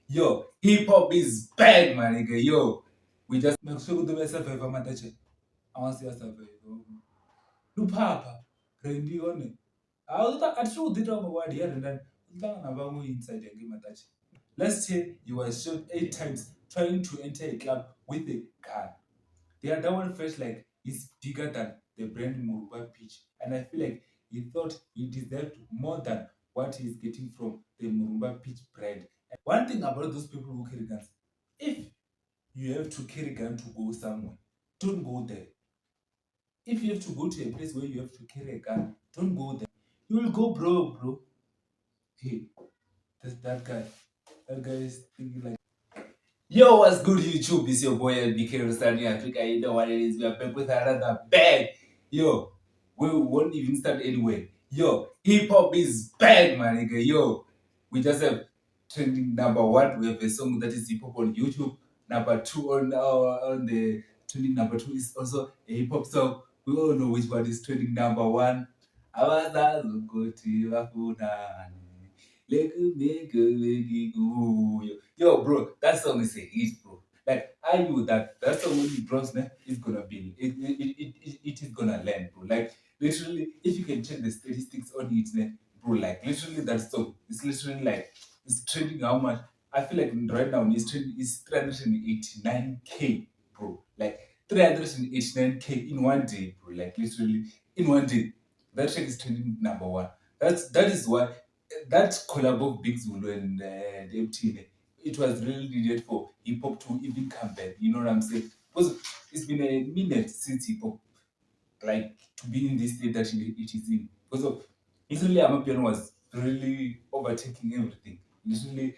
Yo, hip hop is back, my nigga. Yo, we just make sure to do survive, man. I want to see us survive. Do papa, Randy on it. I was at show the drama word here and then down about inside the game attach. Last year, you were shot 8 times trying to enter a club with a gun. The other one felt like he's bigger than the brand Muruba pitch, and I feel like he thought he deserved more than what he's getting from the Murumba pitch brand. One thing about those people who carry guns, if you have to carry gun to go somewhere, don't go there. If you have to go to a place where you have to carry a gun, don't go there. You will go broke, bro. Hey, that's that guy. That guy is thinking like, yo, what's good, YouTube? It's your boy LBK Rostani Africa. You know what it is. We are back with another bag. Yo, we won't even start anywhere. Yo, hip hop is bad, my nigga. Yo, we just have trending number one. We have a song that is hip hop on YouTube. Number two on the trending number two is also a hip hop song. We all know which one is trending number one. Abazazi ukuthi bafunani. Yo, bro, that song is a hit, bro. Like I knew that song when it drops, man, it's gonna be it is gonna land, bro. Like literally, if you can check the statistics on it, man, bro, like literally that song is literally like it's trending how much. I feel like right now it's trending is 389K, bro. Like 389K in one day, bro. Like literally in one day, that track is trending number one. That is why that collab of Big Zulu and the MT, it was really needed for hip hop to even come back. You know what I'm saying? Because it's been a minute since hip hop, like, to be in this state that it is in. Because of literally, Amapiano was really overtaking everything. Literally,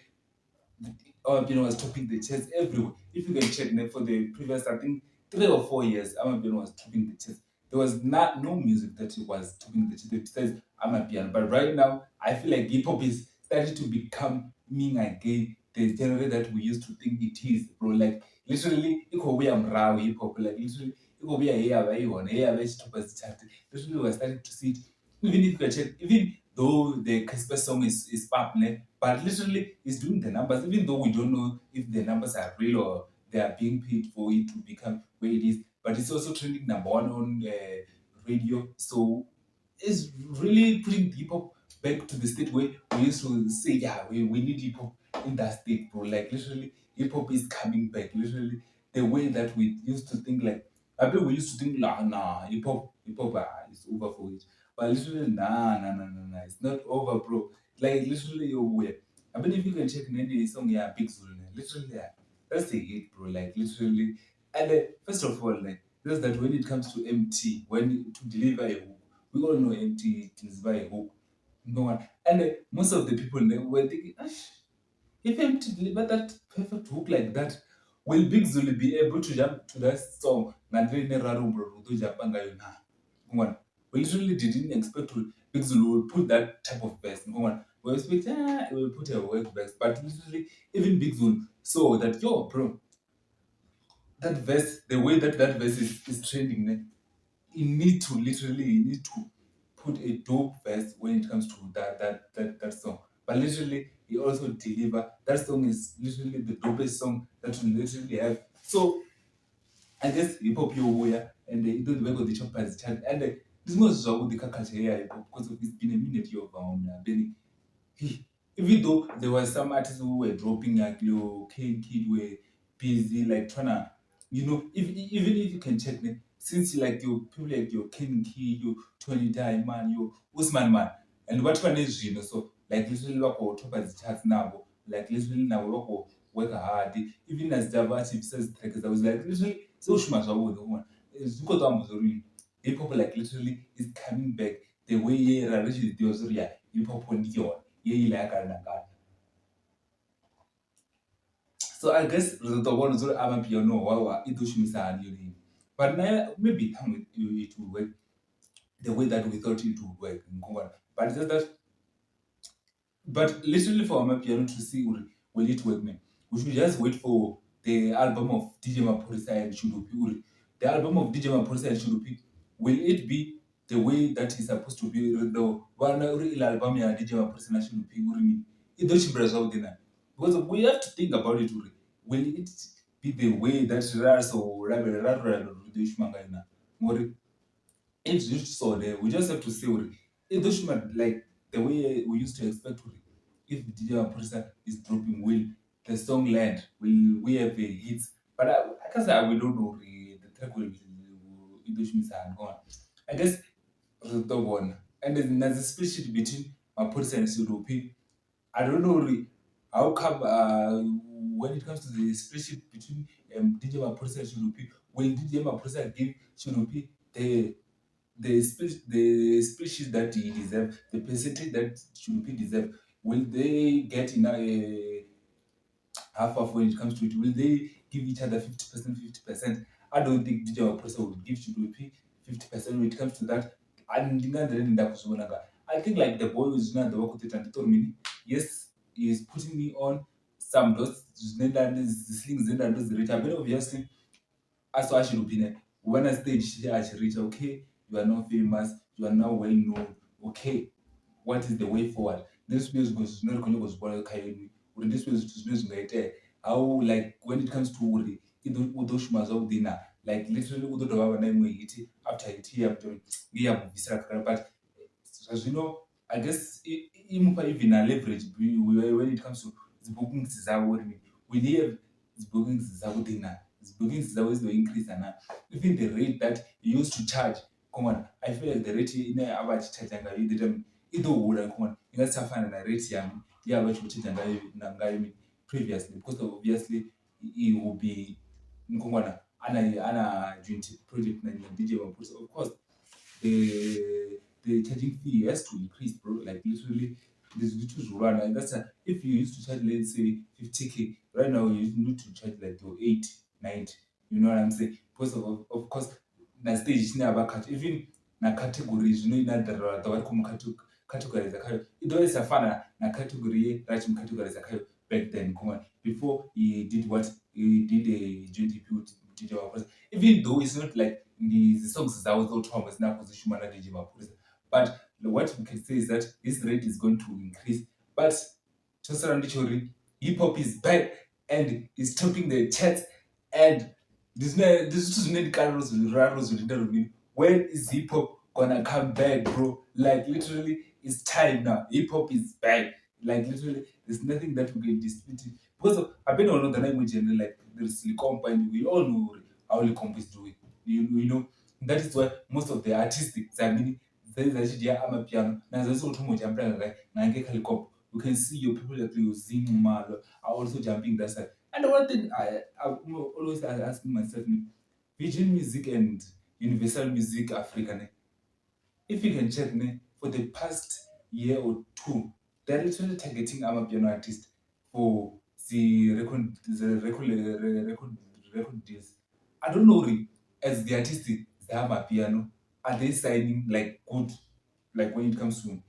Amapiano was topping the charts everywhere. If you can check for the previous, I think 3 or 4 years, Amapiano was topping the charts. There was not no music that was topping the charts besides Amapiano. But right now, I feel like hip hop is starting to become mean again. The genre that we used to think it is, bro. Like literally, it could be a mrao hip hop. Like literally, it could be a here, where you want here, where to chart. Literally, we're starting to see it. Even if you can check, even though the Casper song is popular, but literally it's doing the numbers, even though we don't know if the numbers are real or they are being paid for it to become where it is. But it's also trending number one on radio. So it's really putting hip hop back to the state where we used to say, yeah, we need hip hop in that state, bro. Like literally, hip hop is coming back. Literally, the way that we used to think, like I bet we used to think, nah, hip hop is over for it. But literally, nah, it's not over, bro. Like literally, you're weird. I bet if you can check any song, yeah, Big Zulu, literally, yeah, that's a hit, bro. Like literally, and first of all, like just that when it comes to MT, when to deliver a hook, we all know MT deliver a hook. No one, and most of the people they were thinking, "Ash, if MT deliver that perfect hook like that, will Big Zulu be able to jump to that song? Nandri ne raru bro, to jump na. One. We literally didn't expect to Big Zulu will put that type of verse. One. We expect it will put a word verse, but literally even Big Zulu saw that yo bro, that verse, the way that verse is trending, you need to put a dope verse when it comes to that song. But literally, he also deliver. That song is literally the dopest song that you literally have. So I guess hip hop yo warrior and it don't work with the choppers chat and this was with the culture here hip hop because of it's been a minute yo Benny. Even though there were some artists who were dropping like your Kane Kid were busy like trying to even if you can check me since like your people like your King Kid, your Tony Diamond, your Usman man, and what one is so like literally work or top as charts now, like literally now work hard. Even as Javati says like I was like literally so much about the one. It's because I'm hip hop like literally is coming back the way yeah, Rashid Diosuria hip hop on your yeah, like so I guess the one is I'm piano wow it should be but now maybe it will work the way that we thought it would work in Congo. But it's just that but literally for my piano to see will it work man. We should just wait for the album of DJ Maporisa and Shudupi. The album of DJ Maporisa and Shudupi, will it be the way that it's supposed to be the one real album ya DJ Maporisa and Shudupi? It don't because we have to think about it. Will it be the way that Raso Shmangana? It's just so there. We just have to say if the Shman like the way we used to expect if the DJ producer is dropping, will the song land? Will we have a hit? But I can say we don't know the track will English and gone. I guess the one. And then there's a split between my producer and Sudopi. I don't know how come when it comes to the spreadsheet between DJ Maposa and Shurupi, when DJ Maposa give Shurupi the spreadsheet that he deserves, the percentage that Shurupi deserve, will they get in a half of when it comes to it? Will they give each other 50%, 50%? I don't think DJ Maposa would give Shurupi 50% when it comes to that. I think like the boy who's not the work with it and told me, yes, he is putting me on some those slings and those rich. But obviously, as I should be when I stage I should reach, okay, you are not famous, you are now well known, okay, what is the way forward? This music goes not going to go Kayuni, or this music right. How like when it comes to Udoshmas of dinner, like literally Udo name we eat after it here, but as you know, I guess even a leverage when it comes to the bookings we have the bookings the bookings is always the increase and even the rate that you used to charge. Come on, I feel like the rate in a average charge and I did either would come on. You got to find a rate yeah, but you charge and I previously because obviously it will be Nkongwana ana joint project na DJ of course the charging fee has to increase, bro. Like literally, there's little to run. And that's if you used to charge, let's say 50K, right now you need to charge like to 80, 90. You know what I'm saying? Because of course, na stage is never cut. Even na categories, you know, in the one come categories. It always a fun na category, right? Categories back then. Come on, before he did what he did a joint did even though it's not like the songs that was Thomas now position DJ Mapusa. But what we can say is that this rate is going to increase. But just around the hip hop is back and is topping the charts. And this is many carols when is hip hop gonna come back, bro? Like literally, it's time now. Hip hop is back. Like literally, there's nothing that we can dispute it. Because I've been on the language and like there's the company, we all know how the comp is doing. You know, that is why most of the artistic actually amapiano you can see your people that you sing malo are also jumping that side. And the one thing I always asking myself, Virgin Music and Universal Music Africa, if you can check for the past year or two, they're literally targeting amapiano artists for the record deals. I don't know as the artistic the amapiano, are they signing like good, like when it comes to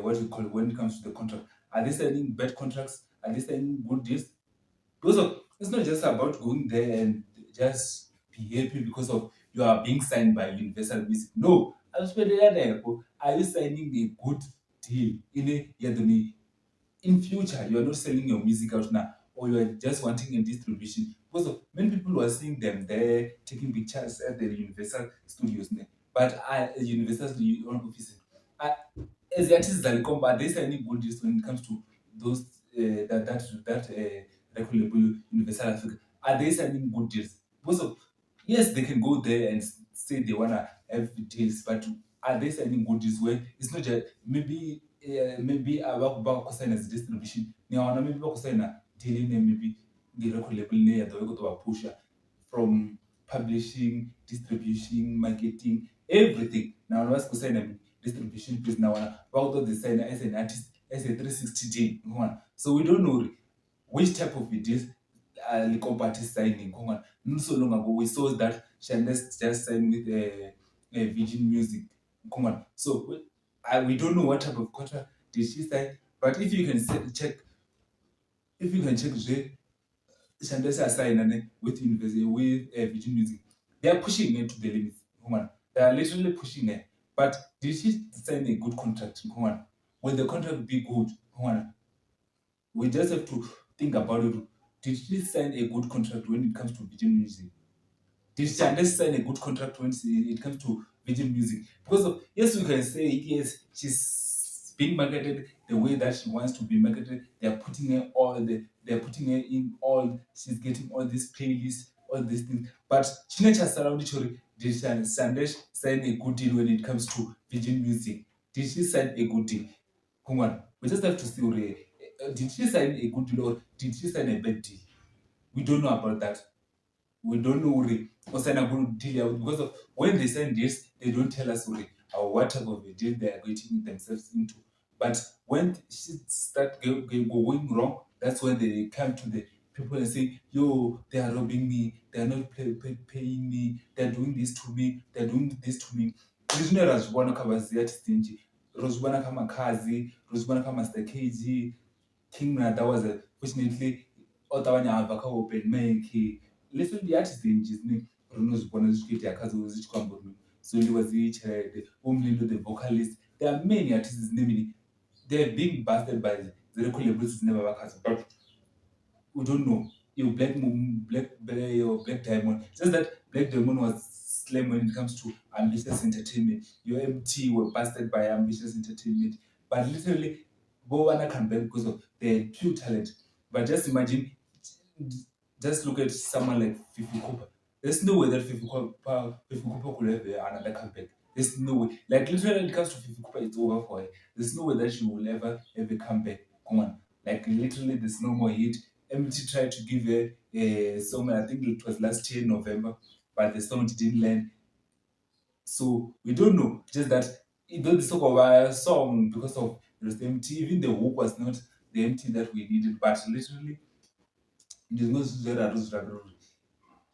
what we call when it comes to the contract, are they signing bad contracts? Are they signing good deals? Because it's not just about going there and just be happy because of you are being signed by Universal Music. No, are you signing a good deal in future? You are not selling your music out now, or you are just wanting a distribution. Because of many people were seeing them there taking pictures at the Universal Studios, but Universal offices. I, as the artists that come, are they signing good deals when it comes to those record label Universal Africa? Are they signing good deals? Because of yes, they can go there and say they wanna have deals, but are they signing good deals where it's not just maybe about sign as distribution. Now maybe about sign dealing maybe the record label near the way to a pusher from publishing, distribution, marketing, everything. Now what's sign distribution please now about the sign as an artist as a 360 day. So we don't know which type of deals Licom party signing. Not so long ago, we saw that Shandes just signed with Virgin Music. So we don't know what type of contract did she sign, but if you can check, Shandes are signing with University with Virgin Music, they are pushing it to the limit. They are literally pushing it. But did she sign a good contract? Will the contract be good? We just have to think about it. Did she sign a good contract when it comes to Virgin Music? Did Shande sign a good contract when it comes to Virgin Music? Because yes, we can say yes, she's being marketed the way that she wants to be marketed. They're putting her in all. She's getting all these playlists, all these things. But Chinecha Saraundi, did Shande sign a good deal when it comes to Virgin Music? Did she sign a good deal? Come on, we just have to see. Did she sign a good deal or did she sign a bad deal? We don't know about that. We don't know what's an good deal because of when they sign deals, they don't tell us what type of a deal they are getting themselves into. But when shit start going wrong, that's when they come to the people and say, "Yo, they are robbing me. They are not paying me. They are doing this to me. They are doing this to me." Zvino razvibona kavaziya tizinji rozvibona kamakazi rozvibona kamaster kg King Nata was fortunately otavanyabva kaopen mic literally artists runozvikona zvichikuita yakazozichikwamba zoliwa zichirede umlindo the vocalist. There are many artists they're being busted by the labels never vakazo, but we don't know. Your Black Diamond. Just that Black Diamond was slim when it comes to ambitious entertainment. Your MT were busted by ambitious entertainment. But literally, Bowana can back because of their pure talent. But just imagine, just look at someone like Fifi Cooper. There's no way that Fifi Cooper could have another comeback. There's no way. Like literally, when it comes to Fifi Cooper, it's over for her. There's no way that she will ever come back. Come on. Like literally, there's no more hit. MT tried to give her a song, I think it was last year, November, but the song didn't land. So we don't know. Just that though the song of a song because of the MT, even the hook was not the MT that we needed, but literally, it is not Zera.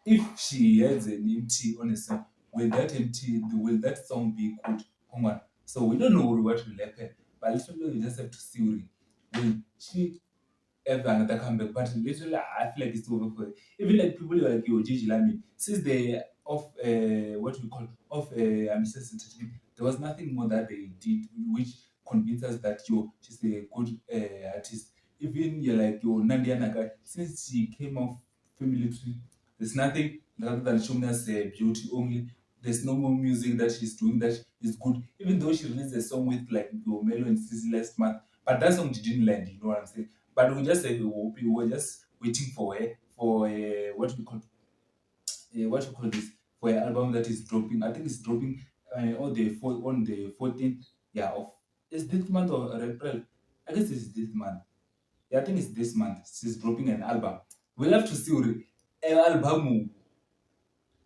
If she has an MT on a song, will that song be good? Come on. So we don't know what will happen, but literally, we just have to see. Will she ever another comeback? But literally, I feel like it's over for it. Even like people like you, Gigi Lamy, since they off what we call off ambitious entertainment, there was nothing more that they did which convinced us that she's a good artist. Even you're like your Nadia Naga, since she came off family tree, there's nothing rather than showing us beauty only. There's no more music that she's doing that is good. Even though she released a song with like your Melo and Sissy last month, but that song didn't land. You know what I'm saying? But we just said we were just waiting for what we call this for an album that is dropping. I think it's dropping on the 14th. Yeah, of is this month or April? I guess it's this month. Yeah, I think it's this month. She's dropping an album. We'll have to see an album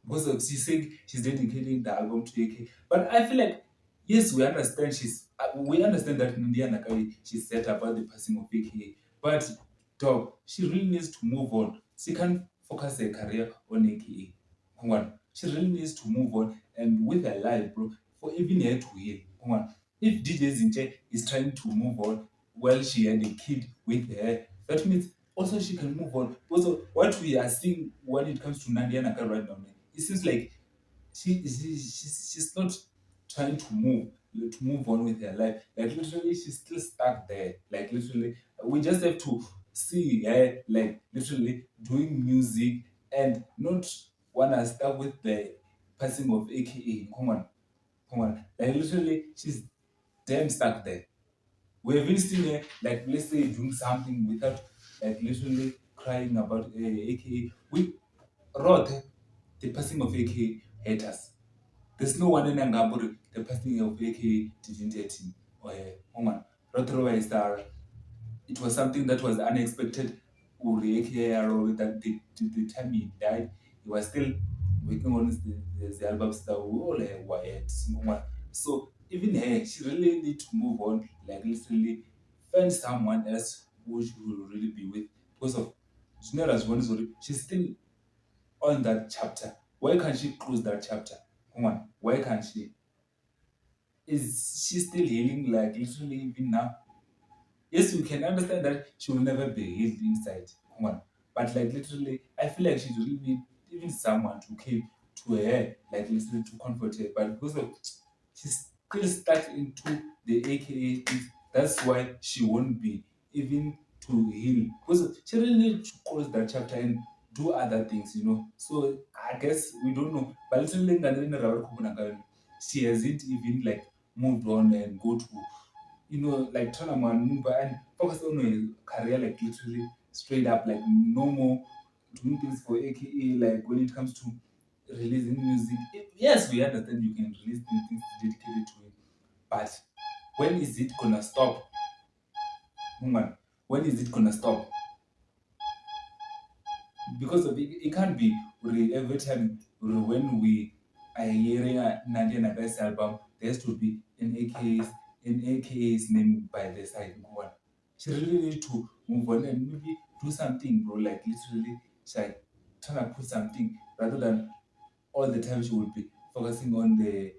because she's saying she's dedicating the album to AK. But I feel like yes, we understand that India Nakai she's sad about the passing of AK. But dog, she really needs to move on. She can't focus her career on AKA. Come on. She really needs to move on and with her life, bro, for even her to heal. Come on. If DJ Zinche is trying to move on while she had a kid with her, that means also she can move on. Also, what we are seeing when it comes to Nadia Naka right now, it seems like she's not trying to move on with her life. Like literally, she's still stuck there. Like literally, we just have to see her like literally doing music and not wanna stuck with the passing of AKA. Come on. Like literally, she's damn stuck there. We have been seen her like let's say doing something without like literally crying about AKA. We wrote the passing of AKA haters. There's no one in Angaburi, the passing of AK didn't hit him. Or woman. Otherwise, it was something that was unexpected. Uri AKA that the time he died, he was still working on the albums that we all wired. So even her, she really need to move on, like literally find someone else who she will really be with. Because of Junera's one is she's still on that chapter. Why can't she close that chapter? Come on, why can't she? Is she still healing like literally even now? Yes, we can understand that she will never be healed inside. Come on. But like literally, I feel like she really need even someone to came to her, like literally to comfort her. But because of she's still stuck into the AKA things, that's why she won't be even to heal because she really need to close that chapter and do other things, you know. So I guess we don't know. But literally, she hasn't even like moved on and go to, you know, like trying to maneuver and focus on a career like literally straight up, like no more doing things for AKA. Like when it comes to releasing music, yes, we understand you can release things dedicated to it, but when is it gonna stop? Woman, when is it gonna stop? Because of it can't be every time when we are hearing a Nadia Nagai's album, there has to be an AKA's name by the side. One. She really need to move on and maybe do something, bro. Like literally, she like, trying to put something rather than all the time she would be focusing on the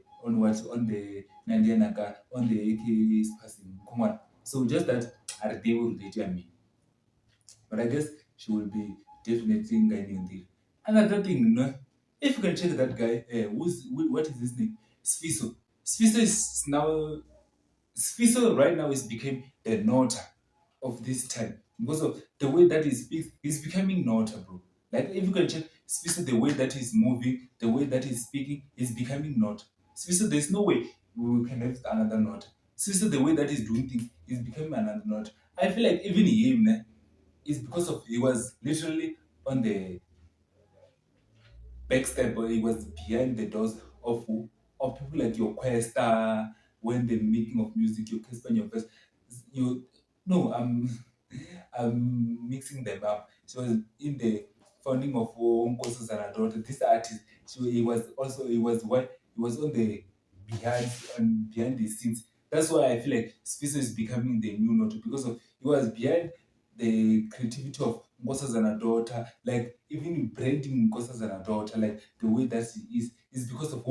Nadia Naga, on the AKA's passing. Come on. So just that are they will me. But I guess she will be definitely guiding the. Another thing, you know, if you can check that guy, what is his name? Sfiso. Sfiso is now Sfiso right now is became the nota of this time because of the way that he speaks. He's becoming nota, bro. Like if you can check Sfiso, the way that he's moving, the way that he's speaking, is becoming nota. Sfiso, there's no way we can have another nota. Sfiso, the way that he's doing things, is becoming another nota. I feel like even him, is because of he was literally on the backstep, or he was behind the doors of people like your Questa when the making of music, your Questa and your first you no I'm mixing them up. She was in the founding of Nkosi Zanadota. This artist, he was on the behind the scenes. That's why I feel like Spiso is becoming the new note because of he was behind the creativity of Nkosi Zanadota, like even branding Nkosi Zanadota, like the way that he is because of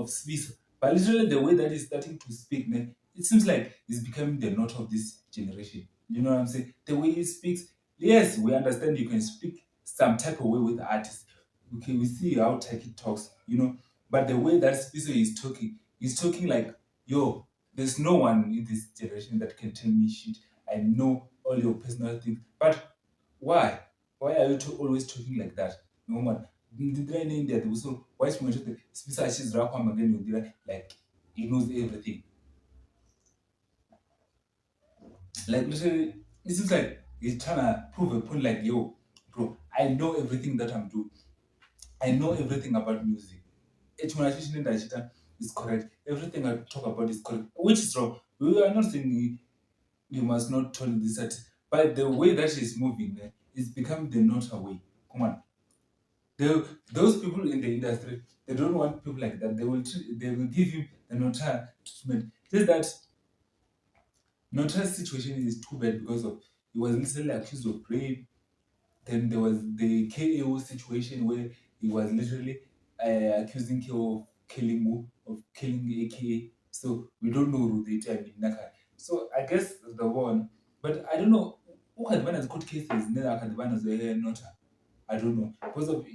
Spiso. But literally the way that he's starting to speak, man, it seems like he's becoming the note of this generation. You know what I'm saying? The way he speaks, yes, we understand you can speak some type of way with artists. Okay, we see how Taki talks, you know. But the way that Spiso is he's talking like, yo, there's no one in this generation that can tell me shit. I know all your personal things. But why? Why are you always talking like that? No man. Ndidira in India, so why is Spiso she's rap again, like he knows everything. Like literally, it seems like he's trying to prove a point like, yo, bro, I know everything that I'm doing. I know everything about music. Echimashishini ndachita is correct. Everything I talk about is correct. Which is wrong. We are not saying you must not tell this artist. But the way that she's moving, is becoming the not way. Come on. Those people in the industry, they don't want people like that. They will give you the nota treatment. Just that Nota's situation is too bad because of he was literally accused of rape. Then there was the KAO situation where he was literally accusing KO of killing AKA. So we don't know who they tell me Naka. So I guess the one, but I don't know who had one as court cases. Neither had one as a Nota. I don't know because of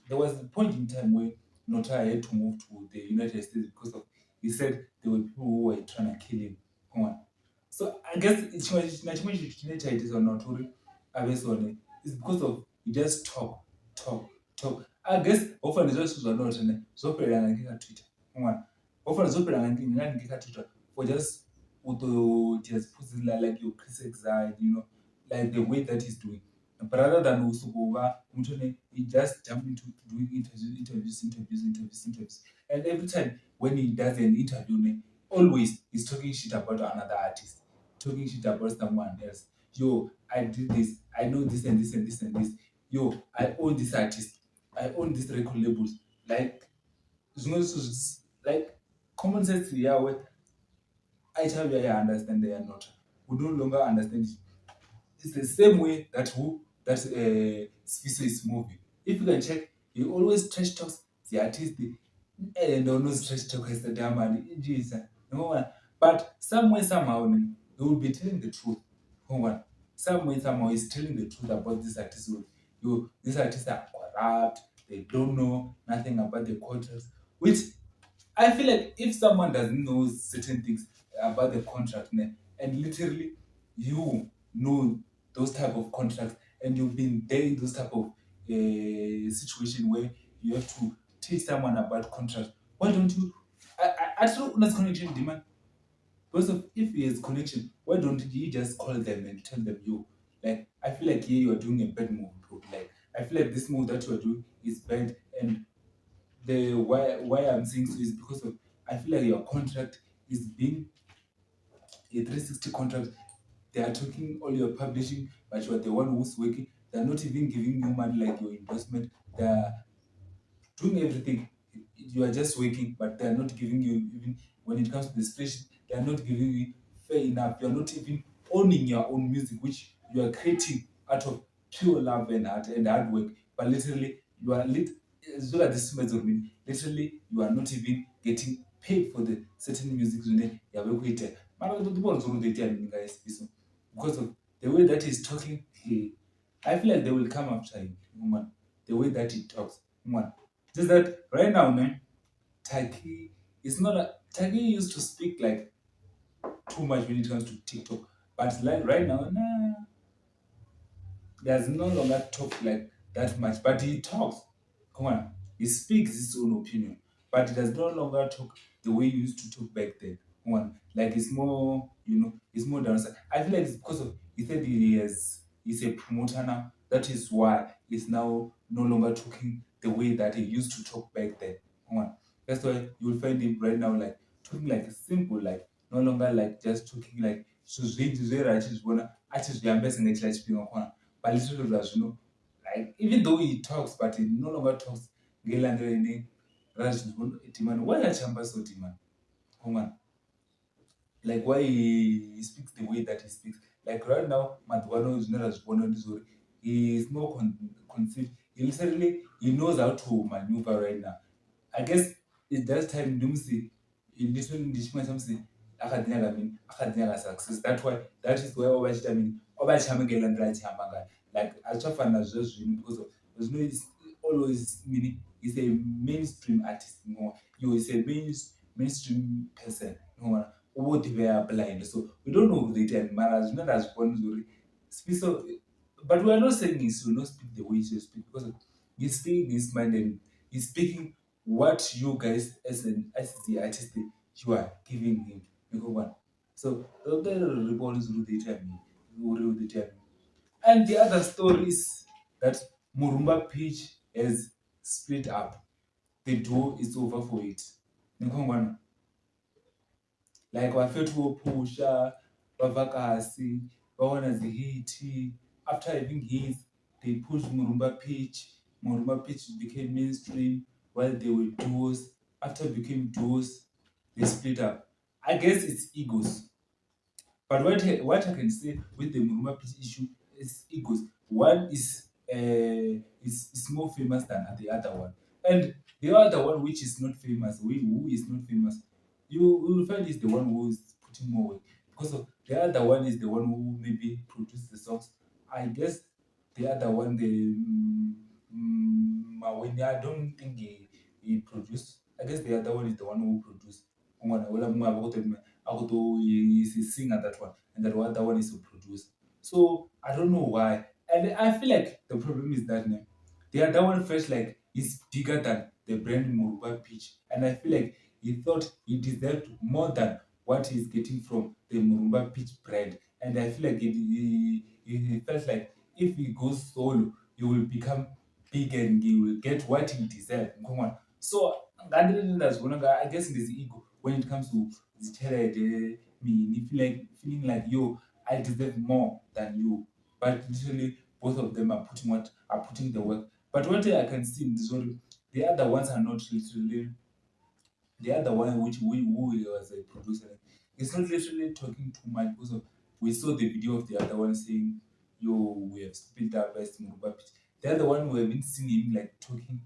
there was a point in time where Nota had to move to the United States because of he said there were people who were trying to kill him. Come on. So I guess chimwe chinochaitisa notori avesone is because of you just talk. I guess often zvose zvanotene zvoperera ngekatwitter mwana often zvoperera ngekatwitter for just just putting like your critics side, you know, like the way that he's doing. But rather than usukuva mutone, he just jump into doing interviews. And every time when he does an interview, always he's talking shit about another artist, talking shit about someone else. Yo, I did this, I know this and this and this and this. Yo, I own this artist, I own this record labels. Like, like common sense, yeah, what I tell you, I understand they are not. We no longer understand it. It's the same way that Sfiso is moving. If you can check, he always trash talks the artist and always trash talk as the diamond. Jesus, no one. But some way somehow he will be telling the truth. No one. Some way somehow he's telling the truth about this artist. These artists are corrupt. They don't know nothing about the contracts. Which I feel like if someone doesn't know certain things about the contract, and literally you know those type of contracts, and you've been there in those type of situation where you have to teach someone about contract. Why don't you? I don't know connection demand. Because of if he has connection, why don't he just call them and tell them you? Like I feel like here you are doing a bad move, bro. Like I feel like this move that you are doing is bad, and the why I'm saying so is because of I feel like your contract is being a 360 contract. They are talking all your publishing, but you are the one who's working. They're not even giving you money like your investment. They're doing everything. You are just working, but they are not giving you even when it comes to the spreadsheet, they are not giving you fair enough. You are not even owning your own music, which you are creating out of pure love and hard work. But literally, you are as well as this literally you are not even getting paid for the certain music you are working. Guys, because of the way that he's talking, I feel like they will come after him, woman. The way that he talks, woman. Just that right now, man, Taki is not a Taki used to speak like too much when it comes to TikTok. But like right now, nah, there's no longer talk like that much. But he talks. Come on. He speaks his own opinion. But he does no longer talk the way he used to talk back then. Come on. Like it's more, it's more downside. I feel like it's because of he said he's a promoter now. That is why he's now no longer talking the way that he used to talk back then. Come on. That's why you'll find him right now like talking like simple, like no longer like just talking like so achizviambesa ngechila chipinga kwana but literally like even though he talks but he no longer talks ngelanga ine demand why achamba so demand come on like why he speaks the way that he speaks like right now madhwano zvinora zviona ndizvori he is more conceived he literally he knows how to maneuver right now I guess it's just time ndimsi literally ndichimwe chamsi akadzinyaga success that is why ovachita mini ovachihamba ngelandira achihamba ngayo like achichafanira zvezvino because of is always meaning is a mainstream artist more you is a mainstream person no both they are blind so we don't know the time mara zvino ndazvibona zuri so but we are not saying he should not speak the way he should speak because he's speaking his mind and he's speaking what you guys as the artist you are giving him because one so the report is the time and the other story is that Murumba Pitch has split up. The duo is over for it. Nikongwana. Like wafetu Pusha, Bavakasi, Bawana Zihiti. After having his, they pushed Murumba Pitch. Murumba Pitch became mainstream while they were duos. After became duos, they split up. I guess it's egos. But what I can say with the Murumba Pitch issue is egos. One is more famous than the other one, and the other one which is not famous, who is not famous, you will find is the one who is putting more weight because of the other one is the one who maybe produced the songs. I guess the other one, the Mawini, I don't think he produced. I guess the other one is the one who produced. He's a singer that one, and that other one is a producer. So I don't know why. And I feel like the problem is that the other one felt like he's bigger than the brand Muruba Peach. And I feel like he thought he deserved more than what he's getting from the Murumba Peach brand. And I feel like he felt like if he goes solo, he will become big and he will get what he deserves. Come on. So I guess in this ego when it comes to me, feeling like yo, I deserve more than you. But literally both of them are putting the work. But what I can see in this one, the other ones are not literally the other one who was a producer. It's not literally talking too much because we saw the video of the other one saying, yo, we have split up West Muruba Pitch. The other one we haven't seen him like talking.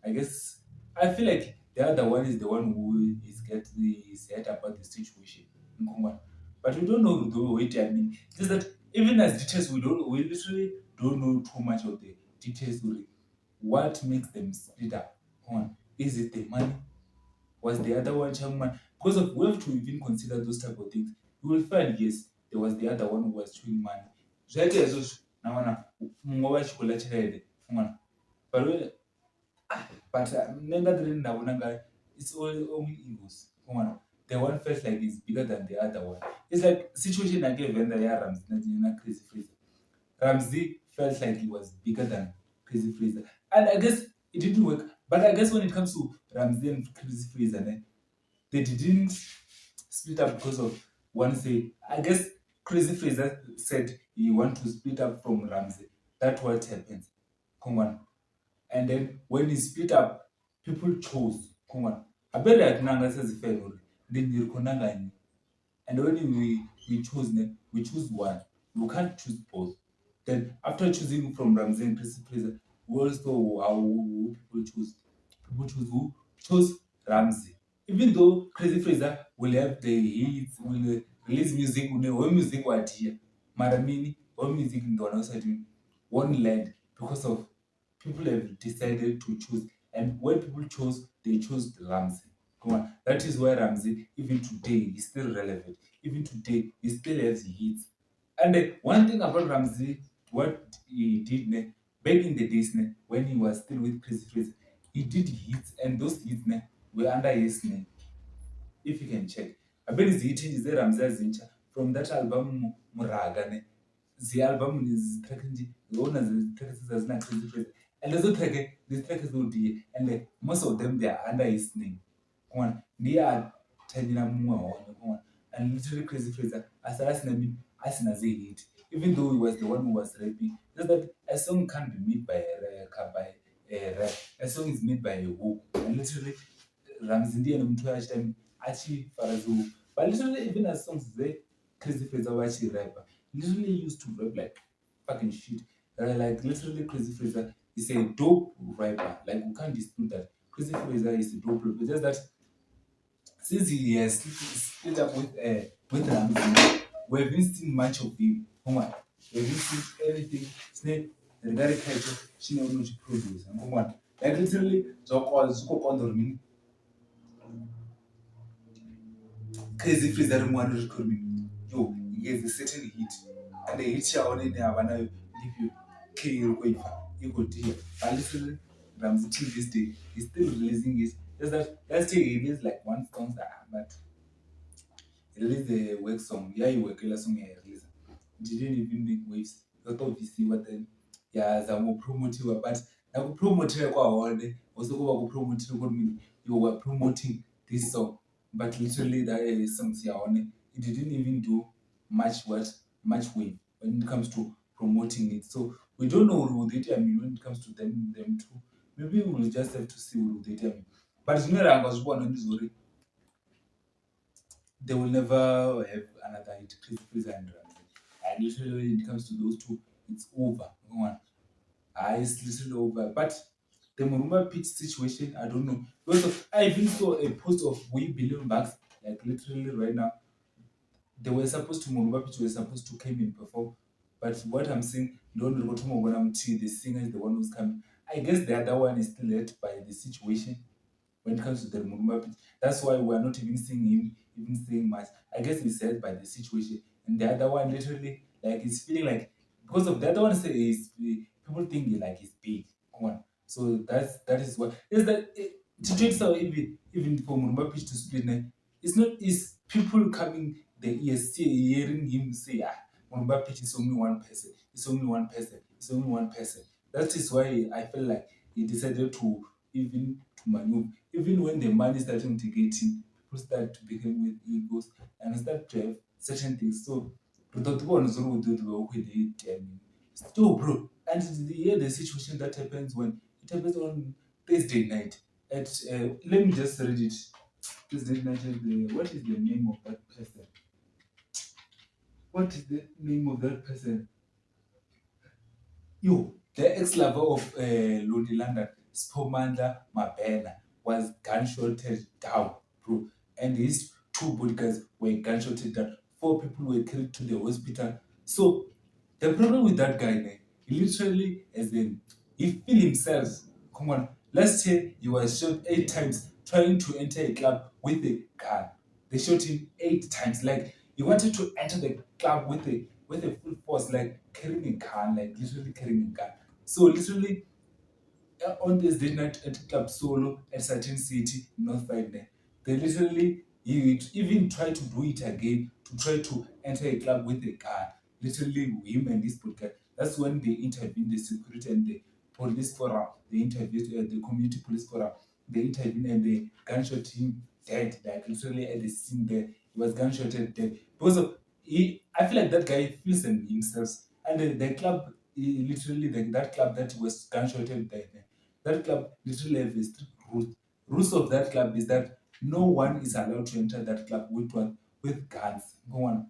I guess I feel like the other one is the one who is getting his head about the situation in Kongo. But we don't know the way I mean. Just that even as details we literally don't know too much of the details really. What makes them split up? One, is it the money? Was the other one chairman? Because we have to even consider those type of things. You will find yes, there was the other one who was chewing money. zvaita izvozvo nawana mumwe wacho kula tshelede fungana but but nenga ndiri ndabona ngayo it's only egos fungana the one felt like is bigger than the other one. It's like situation yake evenda ya Ramsey na Crazy Fraser. Ramsey felt like he was bigger than Crazy Fraser, and I guess it didn't work. But I guess when it comes to Ramsey and Crazy Fraser, they didn't split up because of one say. I guess Crazy Fraser said he want to split up from Ramsey. That's what happens. Come on. And then when he split up, people chose. Come on. I bet that Nanga says fair. Then you konanga. And when we choose, we choose one. We can't choose both. Then after choosing from Ramsey and Crazy Fraser, we also how people choose. People choose who? Chose Ramsey. Even though Crazy Fraser will have the hits, will release music, when music was here. Maramini, when music in the one side won't land because of people have decided to choose. And when people chose, they chose Ramsey. Come on. That is why Ramsey, even today, is still relevant. Even today, he still has hits. And one thing about Ramsey, what he did back in the days when he was still with Crazy Fraser, he did hits, and those hits were under his name. If you can check. I bet it's hitting is Ramsey Zincha from that album Muraga. The album is tracking the owners tracks as not Crazy Fraser. And there's a track, the track is OD, and most of them they are under his name. One, they are telling them more on. And literally Crazy Fraser, as I name as a hit, even though he was the one who was rapping, just that a song can't be made by a rap. A song is made by a hook. And literally, Ramsey and Mtuash time actually Farazu. But literally, even as songs they Crazy Fraser was actually rapper. Literally used to rap like fucking shit. Like literally Crazy Fraser is a dope rapper. Like we can't dispute that. Crazy Fraser is a dope rapper. Just that since he has split up with Ramsey, we haven't seen much of him. We haven't seen anything. Snake regarding Kaito, she never know to produce. Like literally, Zuko Condor Crazy Fraser one record me. Yo, he has a certain hit. And the hit you only have give you K you could hear. And literally, Ramsey till this day, he's still releasing it. Just that last year he released like one song, but he released a work song. Yeah, you work a song he released. It didn't even make waves. Not obviously what then. Yeah, some promotive, but I could promote it all day. Also, go promote it. You were promoting this song, but literally that songs here on it. It didn't even do much weight when it comes to promoting it. So we don't know who they tell me when it comes to them too. Maybe we will just have to see who they tell me. But you know, I was born on this worry. They will never have another hit, Chris Fraser and Ramsey. And literally, when it comes to those two, it's over. It's literally over. But the Murumba pitch situation, I don't know. Because I even saw a post of We Billion Bucks, like literally right now. They were supposed to Murumba pitch were supposed to come and perform. But what I'm saying, don't go to Mogonam the singer is the one who's coming. I guess the other one is still hurt by the situation when it comes to the Murumba pitch. That's why we're not even seeing him even saying much. I guess he's hurt by the situation. And the other one literally like he's feeling like because of the other one is people think he like he's big. Come on. So that is what is that to take so even for Murumba pitch to split it's not it's people coming the ears hearing him say Murumba pitch is only one person. It's only one person. It's only one person. That is why I feel like he decided to even to maneuver. Even when the money starting to get in, people start to become with egos and start to have certain things. So still bro. And the situation that happens when it happens on Thursday night. At let me just read it. Thursday night what is the name of that person? What is the name of that person? Yo, the ex-lover of Lonely London, Spomanda Mabena, was gunshoted down, bro. And his two bodyguards were gunshoted down. 4 people were carried to the hospital. So the problem with that guy, he literally, as in, he feel himself. Come on, last year he was shot 8 times trying to enter a club with a gun. They shot him 8 times. Like he wanted to enter the club with a with a full force, like carrying a gun, like literally carrying a gun. So literally on this day night at Club Solo at certain city in North Friday, they literally he would even try to do it again to try to enter a club with a gun. Literally him and this podcast. That's when they intervened the security and the police forum. They interviewed the community police forum. They intervened and they gunshot him dead. Like literally at the scene there, he was gunshotted dead. Because of I feel like that guy feels in himself. And the club, literally that club that was gunshotted dead. That club literally have a strict rules. Rules of that club is that no one is allowed to enter that club with what with guns. Go on.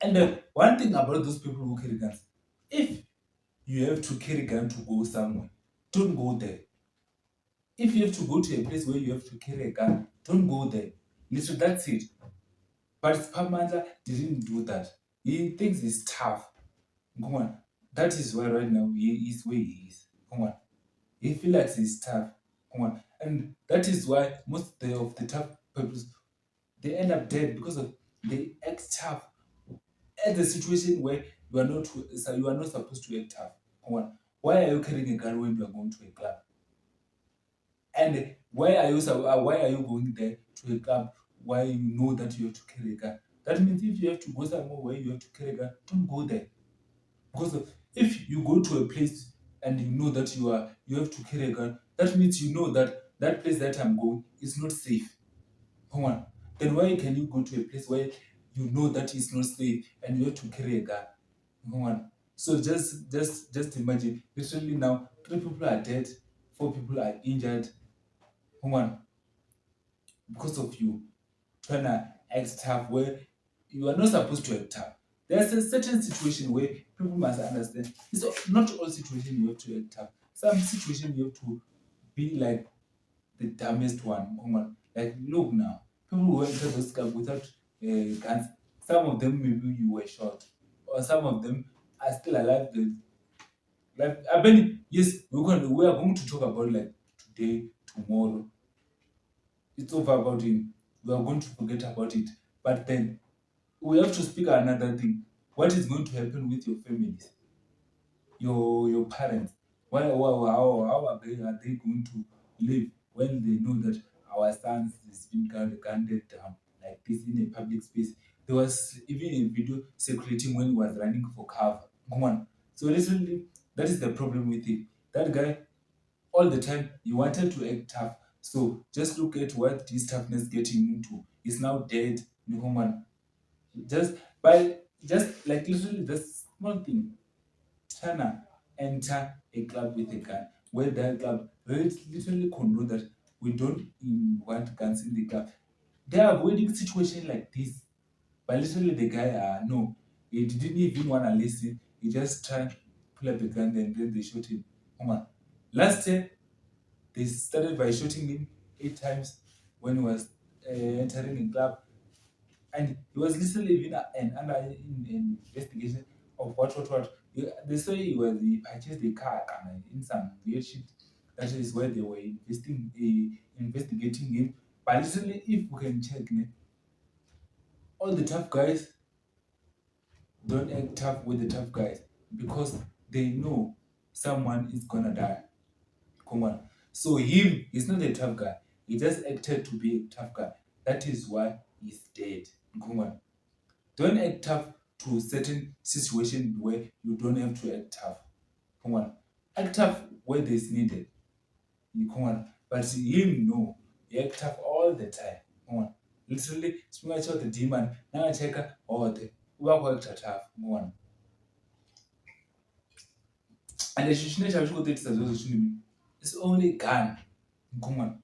And one thing about those people who carry guns, if you have to carry gun to go somewhere, don't go there. If you have to go to a place where you have to carry a gun, don't go there. Literally, that's it. But Spamanda didn't do that. He thinks he's tough. Come on. That is why right now he is where he is. Come on. He feels like he's tough. Come on. And that is why most of the tough people they end up dead because of they act tough at the situation where you are not supposed to act tough. Come on. Why are you carrying a gun when you are going to a club? And why are you going there to a club why you know that you have to carry a gun? That means if you have to go somewhere where you have to carry a gun, don't go there. Because if you go to a place and you know that you have to carry a gun, that means you know that that place that I'm going is not safe. Come on. Then why can you go to a place where you know that it's not safe and you have to carry a gun? Come on. So just imagine. Literally now, 3 people are dead, 4 people are injured. Come on, because of you trying to act tough where you are not supposed to act tough. There's a certain situation where people must understand. It's not all situations you have to act tough. Some situation you have to be like the dumbest one. Come on, like look now, people who enter those clubs without guns. Some of them maybe you were shot, or some of them are still alive. Like I mean, yes, we are going to talk about like today, tomorrow. It's over about him. We are going to forget about it. But then we have to speak another thing. What is going to happen with your families, your parents? How are they going to live when they know that our sons is being gunned down like this in a public space? There was even a video circulating when he was running for cover. Come on. So literally, that is the problem with it. That guy all the time he wanted to act tough. So just look at what this toughness getting into. He's now dead. Human. Just by just like literally the small thing. China enter a club with a gun. Where that club literally condone that we don't want guns in the club. They are avoiding situation like this. But literally the guy no. He didn't even wanna listen. He just tried to pull up a gun and then they shot him. Come on. Last year they started by shooting him 8 times when he was entering a club, and he was literally even under investigation of what. They say he purchased a car in some weird shit. That is where they were investigating him. But literally, if we can check, all the tough guys don't act tough with the tough guys because they know someone is gonna die. Come on. So him, he's not a tough guy. He just acted to be a tough guy. That is why he's dead. Come on. Don't act tough to certain situation where you don't have to act tough. Come on. Act tough where there's needed. You come on. But him, no. He act tough all the time. Come on. Literally, speaking about the demon, now I check all the work tough. Come on. And the situation I should it's only a gun. Come on.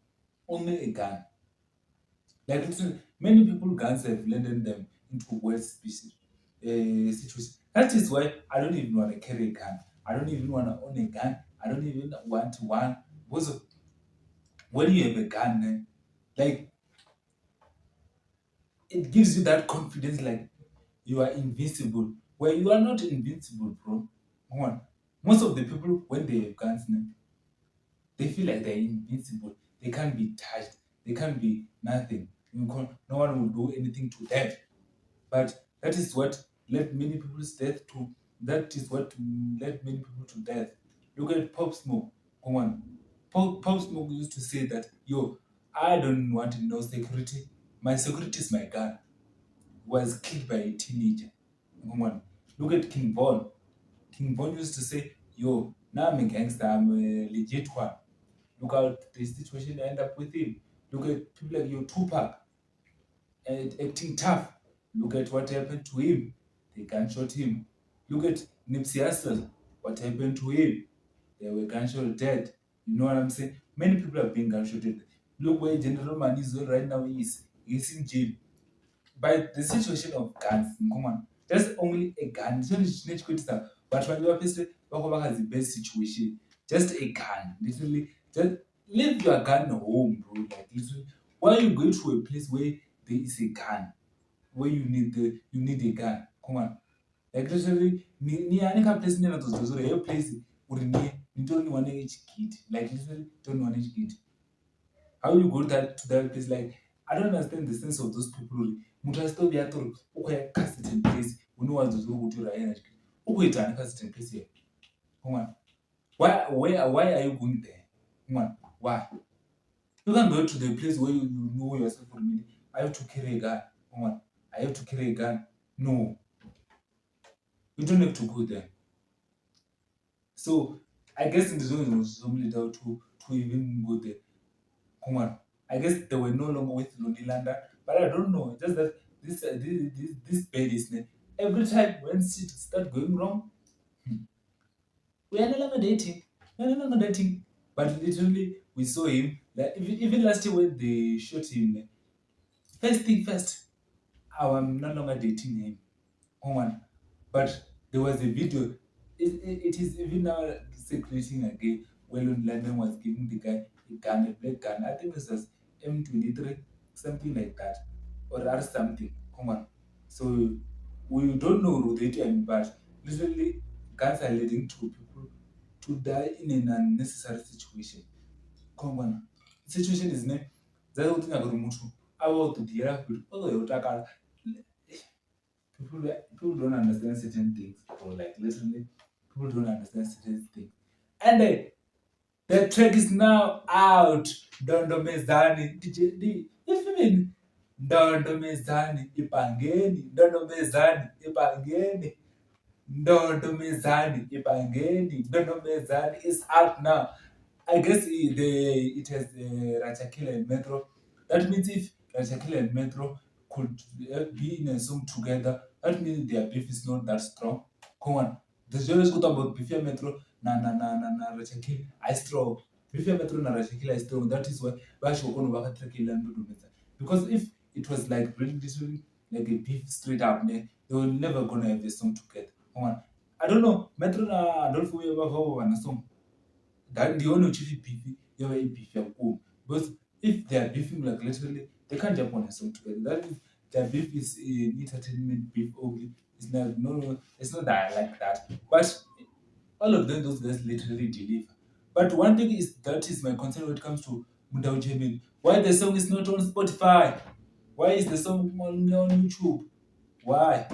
Only a gun. Like listen, many people guns have landed them into worse species situations. That is why I don't even want to carry a gun. I don't even want to own a gun. I don't even want one. Because of, when you have a gun, like it gives you that confidence, like you are invincible. Where you are not invincible, bro. Come on. Most of the people when they have guns, they feel like they're invincible. They can't be touched. They can't be nothing. No one will do anything to them. But that is what led many people's death to. That is what led many people to death. Look at Pop Smoke. Come on, Pop Smoke used to say that, yo, I don't want no security. My security is my gun. Was killed by a teenager. Come on, look at King Von. King Von used to say, yo, now I'm a gangster. I'm a legit one. Look at the situation I end up with him. Look at people like your Tupac and acting tough. Look at what happened to him. They gunshot him. Look at Nipsey Hussle. What happened to him? They were gunshot dead. You know what I'm saying? Many people have been gunshoted. Look where General Manizo right now is. He's in jail. By the situation of guns, come on. There's only a gun. So it's not but when you are faced has the best situation. Just a gun. Literally, just leave your gun home, bro. Like literally, why are you going to a place where there is a gun? Where you need a gun. Come on. Like literally, ni any place near those a place would need only one each kid. Like literally, don't want each kid. How you go to that place? Like I don't understand the sense of those people. Mutu asitovi yatori ukoya certain place unowanzozwa kuti uraina ukoita certain place here. Come on. Why are you going there? Come on. Why? You can go to the place where you know yourself for a minute. I have to carry a gun. Come on. I have to carry a gun. No. You don't have to go there. So I guess in the zone was somebody down to even go there. Come on. I guess they were no longer with Lonilanda, but I don't know. Just that this bad is every time when shit start going wrong, we are no longer dating. We are no longer dating. But literally, we saw him. Like even last year when they shot him, first thing first, I'm no longer dating him. Come on. But there was a video. It is even now circulating again. Well, in London was giving the guy a gun, a black gun. I think it was M23, something like that, or R something. Come on. So we don't know the time, but literally, guns are leading to people to die in an unnecessary situation. Come on. Situation is not. That's what I'm going to about the year. People don't understand certain things, or like literally, people don't understand certain things. And the track is now out. Dondo Mezani, DJ D. If you mean Dondo Mezani, Ipangeni, Dondo Mezani, Ipangeni, Dondo Mezani, Ipangeni, Dondo Mezani is out now. I guess it has Rachakila and Metro. That means if Rachakila and Metro could be in a song together, that means their beef is not that strong. Come on. There's always good about beef and Metro, na Rachakila, I strong. Beef and Metro na Rachakila is strong. That is why she will go to because if it was like really literally like a beef straight up, they were never gonna have a song together. Come on. I don't know. Metro na Adolfo Weber have a song. That the only chief beefy, you have a beef because if they are beefing like literally, they can't jump on a song together. That is their beef is entertainment beef only. It's not it's not that like that. But all of them, those guys literally deliver. But one thing is that is my concern when it comes to Mundao Jamin. Why the song is not on Spotify? Why is the song on YouTube? Why?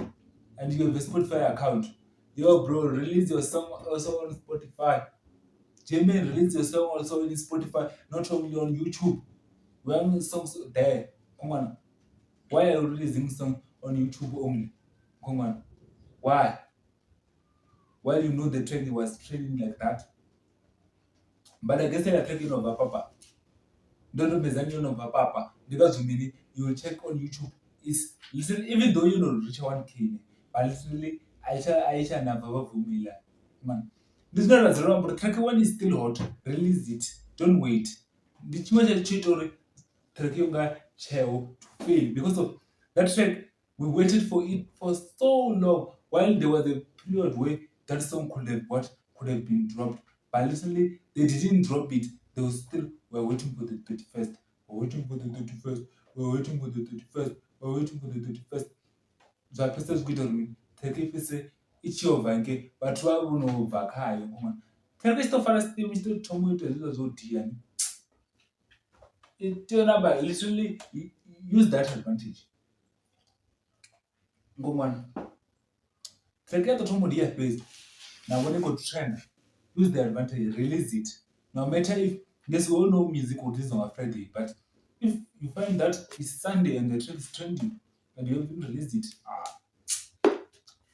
And you have a Spotify account. Yo, bro, release your song also on Spotify. Jamie release your song also in Spotify, not only on YouTube. We have songs there. Come on. Why are you releasing song on YouTube only? Come on. Why? While you know the trend was trending like that. But I guess they are taking over Papa. Don't know Mezanian over Papa. Because you will check on YouTube. It's listen, even though you know reach 1K, but literally Aisha Navava Vumila. Man. This is not as wrong, but track one is still hot. Release it. Don't wait. The too much cheat or track cheo to fail because of that track. We waited for it for so long. While there was a period where that song could have been dropped. But literally they didn't drop it. They were still waiting for the 31st. We're waiting for the 31st. We're waiting for the 31st. We're waiting for the 31st. So I personally good on me. Take if say ichiovange but wabunobva khayo koma tiri kustofana still tomwe to zo diani it number literally use that advantage ngomwana Track ya totomo dia phase. Now when you go to trend, use the advantage, release it. No matter if, yes, we all know music will release on a Friday, but if you find that it's Sunday and the track is trending and you haven't released it,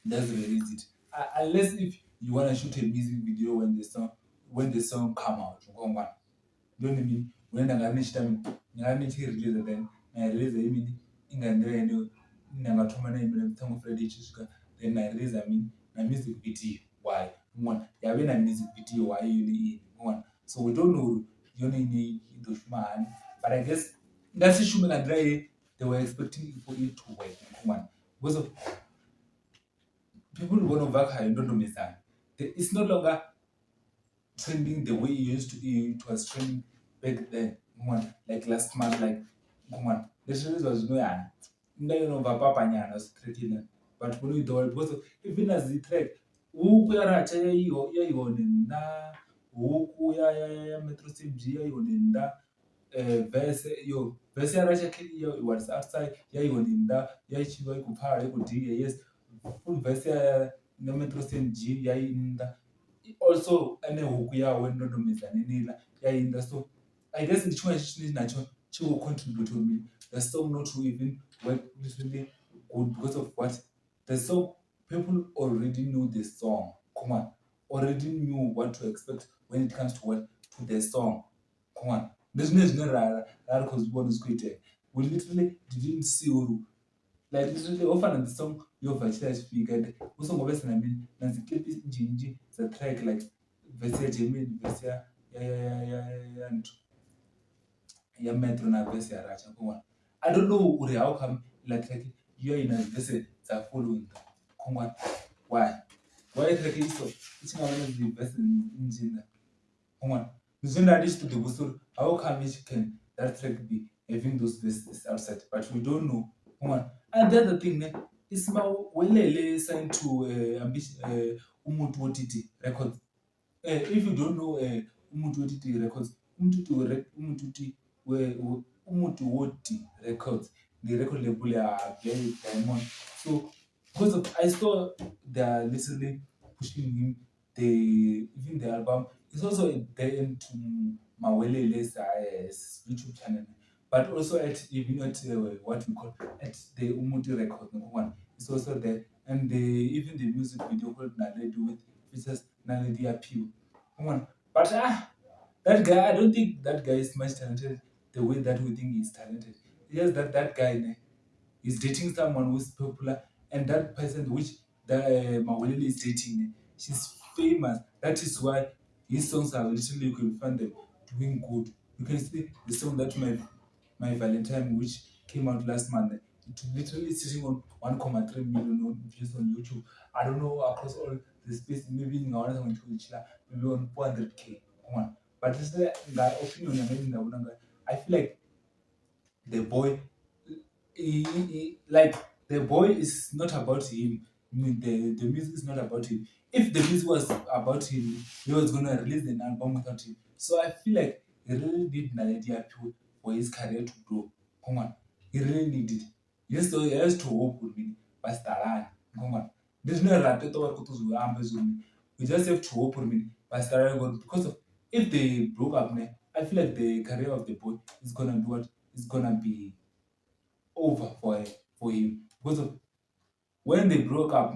just release it. Unless if you want to shoot a music video when the song come out, you don't mean when I manage them, I need to release it then. I release the image in and then nangatuma na email mtango Friday chishika then I release na music video. Why? One, yeah, when I music video, why you need one. So we don't know you need those man, but I guess that's the Shuman and Dre. They were expecting for it to work. One, because of people who want to work hard, don't know me that. It's no longer trending the way it used to be. It was trending back then. One, like last month, like one. The series was no yeah. No, papa nyana straight. But when we do it, because even as the track, huku ya racha ya yonenda, huku ya metro CG ya yonenda, verse ya racha kili ya was outside ya yonenda, ya chiwa kupara ya kudiya, yes, full verse ya metro CG ya yonenda. Also, ane huku ya wendo do mizanini ya yonenda. So I guess the choice is natural. She will contribute to me. The song not to even work literally good because of what the song people already know the song. Come on, already knew what to expect when it comes to what to the song. Come on, there's no rara because one is created. We literally didn't see like literally often the song your verse figured. Also, obviously, I mean, Nancy clip is gingy the track like verse Jamie verse and ya metro na verse ya racha. Come on, I don't know how come like you're in a verse that following. Come on, why? Why track is so? It's not one of the best in Jina. Come on, Zunda addition to the whistle. How come it can that track be having those verses outside? But we don't know. Come on, and the other thing, is my well signed to ambition Umutu OTT Records. If you don't know Umutu OTT Records, Umutu OTT Records, the record label Gary Diamond. So because of, I saw they're literally pushing him, even the album is also there into Mawele's YouTube channel, but also at even at what we call at the Umutu Record one. It's also there, and even the music video called Naledi with features Naledi Appeal. One, but that guy, I don't think that guy is much talented the way that we think he's talented. Yes, that guy is dating someone who's popular, and that person which the Mawelele is dating, she's famous. That is why his songs are literally, you can find them doing good. You can see the song that my Valentine, which came out last month, it literally sitting on 1.3 million views on YouTube. I don't know across all the space, maybe in our maybe on 400K. But this is the opinion. I feel like the boy like the boy is not about him. I mean, the music is not about him. If the music was about him, he was gonna release an album without him. So I feel like he really need Naledi Appiah for his career to grow. Come on, he really needed. Yes, so he has to hope with me, Pastor. Come on, there's no right to talk to me. We just have to hope with me, Pastor. Because of, if they broke up, I feel like the career of the boy is gonna do what is gonna be over for him because of when they broke up,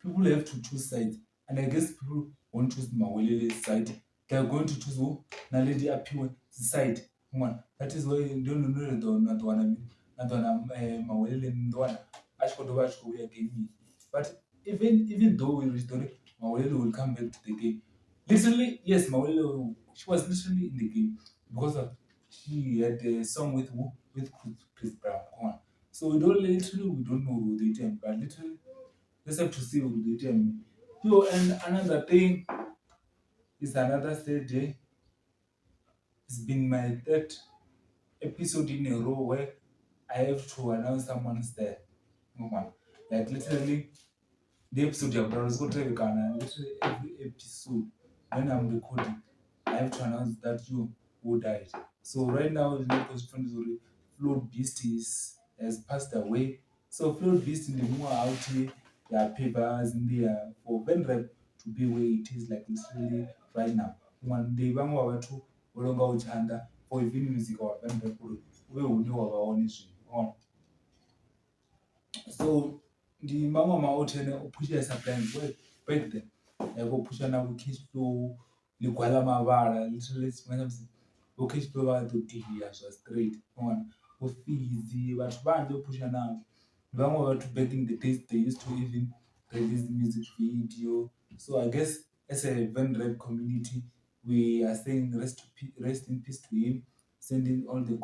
people have to choose sides, and I guess people won't choose Mawelele's side. They are going to choose who Naledi Appiah's side. One, that is why you don't know not one. Not one Mawelele Ndwana. Ashko we are gaming. But even though we restore it, Mawelele will come back to the game. Literally, yes, Mawelele, she was literally in the game because of she had a song with who? With Chris Brown. Come on. So we don't know who they tell, but literally just have to see who they tell me. Yo, and another thing is another Thursday. It's been my third episode in a row where I have to announce someone's there. Come on. Like literally the episode of literally every episode when I'm recording, I have to announce that you who died. So right now the latest friend is Float Beast has passed away. So Float Beast in the more out here there are papers in there for Venrep to be where it is like literally right now. One day vamwe va vathu vo longa u tshanda for even music wa Venrep uri uve hune wa vha hone zwino. So ndi mamwe maothi ane o pushesa plans back then. Like o pusha na cash flow, ligwala mavhala, literally tshifhinga tsha musi vho cash flow vha ḓo dealer zwa straight. Vho Fizzy, vhathu vhanzhi vho pusha navho. Vhaṅwe vhathu back in the days they used to even release music video. So I guess as a Venrep community, we are saying rest in peace to him, sending all the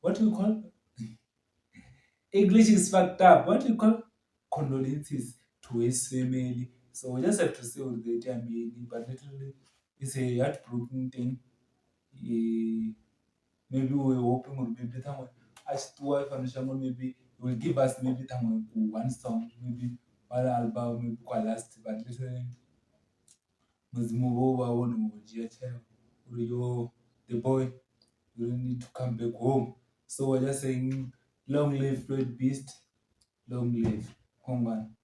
what do you call English is fucked up. What do you call condolences to his family? So we just have to say what they tell me, but literally it's a heartbroken thing. Maybe we're hoping or maybe someone as to wife and Shamon maybe will give us maybe someone one song, maybe one album, maybe quite last, but literally must move over one yo the boy you need to come back home. So we're just saying long live Floyd Beast, long live Kongan.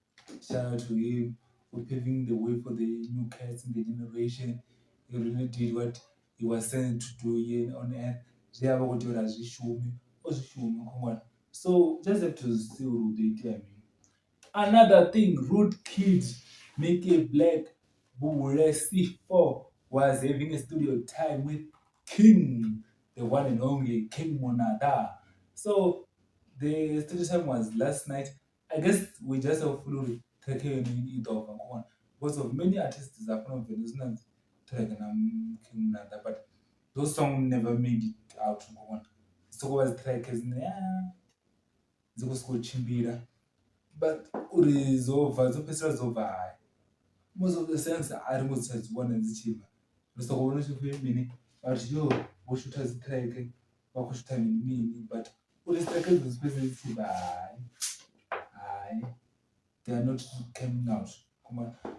Shout out to him for paving the way for the new cats in the generation. He really did what he was sent to do here on earth. So just have to see what they tell me. Another thing, Rude Kid, Make It Black, Bubule C4 was having a studio time with King, the one and only King Monada. So the studio time was last night. I guess we just hopefully take care of it off and on. Because of many artists are from Venezuela, King Monada, but those songs never made it out. So was track is Chimbira. But urizova dzopedzisira dzobva hai most of the songs ari ngodzisadziwana dzichibva ndosakuona chifemini but yo voshuta zitrack vakushuta mini but uritrack dzosipedza dzichibva hai they are not coming out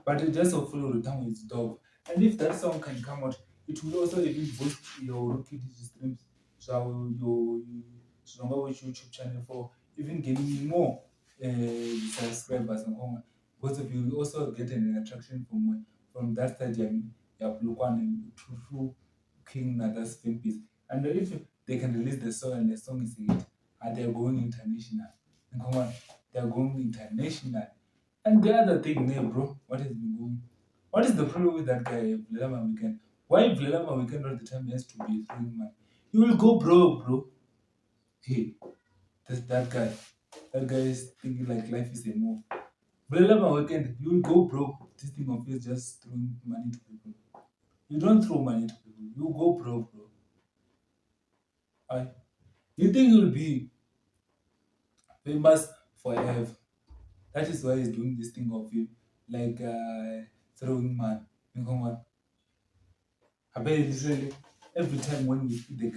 but it just hopefully uri tamwe dzidobva and if that song can come out it will also even boost your Rocket streams zvavo zvinonga which YouTube channel for even gaining more subscribers and all. Because if you also get an attraction from that stadium, you have Lukwan through King Nada's film piece. And if they can release the song and the song is a hit, and they're going international. And come on, they're going international. And the other thing, bro, what has been going? What is the problem with that guy, Vlelama Weekend? Why Vlelama Weekend all the time has to be throwing man? You will go broke, bro. Hey, that guy. That guy is thinking like life is a move. Vlelama Weekend, you will go broke. This thing of yours just throwing money to people. You don't throw money to people. You go broke, bro. You think you'll be famous forever. That is why he's doing this thing of you, like throwing money. Come on. I bet literally every time when we see the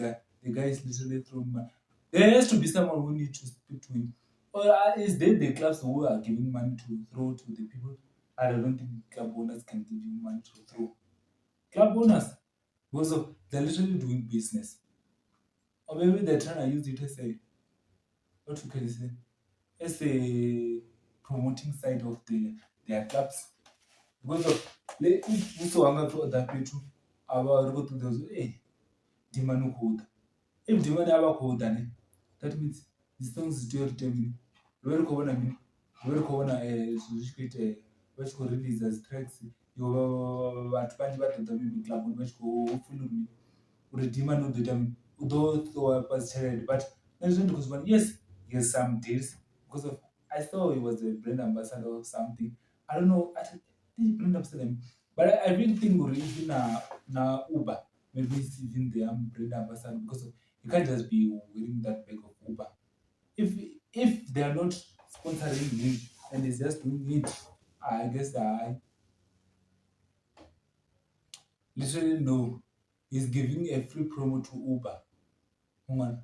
guy is literally throwing money. There has to be someone who needs to speak to him. Or is there the clubs who are giving money to throw to the people? I don't think club owners can give you money to throw. Club owners, because of they're literally doing business. Or maybe they're trying to use it as a what you can say as a promoting side of their clubs. Because of if you want to other people about go to those demand code. If demand ava code that means the songs is still determined. Very common, I mean, very common, which could release as tracks. You at Panji the maybe club, which go follow me. Would demand of the time, those who are past child, but that's not because one, yes, some deals because of I thought he was a brand ambassador or something. I don't know. I think brand ambassador, but I really think we're even na Uber. Maybe it's even the brand ambassador because of, you can't just be wearing that bag of Uber. If they are not sponsoring him and he's just doing it, I guess I literally no. He's giving a free promo to Uber. Come on.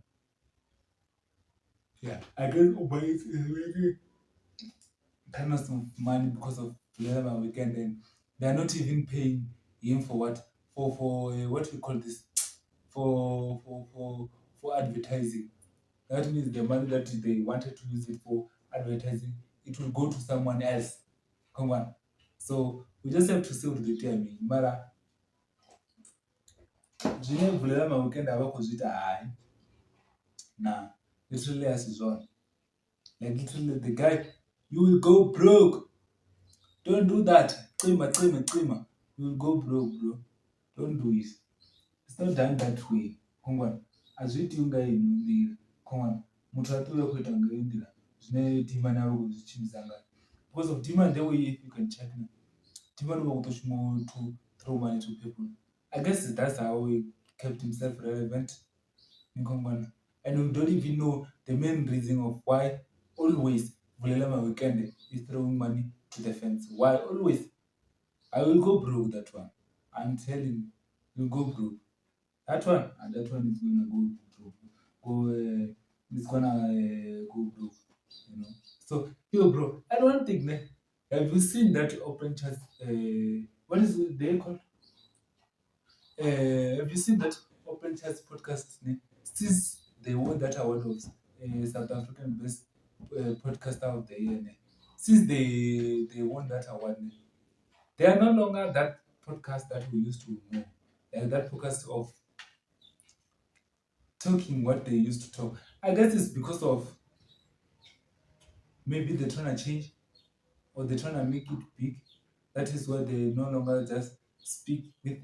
Yeah, I guess Uber is making tons of money because of Vlelama Weekend, and they are not even paying him for what what we call this for advertising. That means the money that they wanted to use it for advertising it will go to someone else. Come on. So we just have to say with the time. Mara, zvine bvulela maweekend ava kuzvita hai. Nah, literally as is on. Like literally the guy, you will go broke. Don't do that. Cima. You will go broke, bro. Don't do it. It's not done that way. Come on. Azviti unga inhu. Come on. Muthu atouya kuita ngeindira. Zvine demand yavo kuzvichimbidza ngani. Because of demand, the way if you can check me. Demand will to throw money to people. I guess that's how he kept himself relevant. And we don't even know the main reason of why always Vulelama Weekend is throwing money to the fence. Why always? I will go broke that one. I'm telling you, you'll go broke. That one and that one is gonna go broke. It's gonna go broke. You know. So yo, bro, I don't think have you seen that open chat? What is it they called? Have you seen that open chat podcast? Since they won that award of South African best podcaster of the year, since they won that award, they are no longer that podcast that we used to know. Like that podcast of talking what they used to talk. I guess it's because of maybe they're trying to change or they're trying to make it big. That is why they no longer just speak with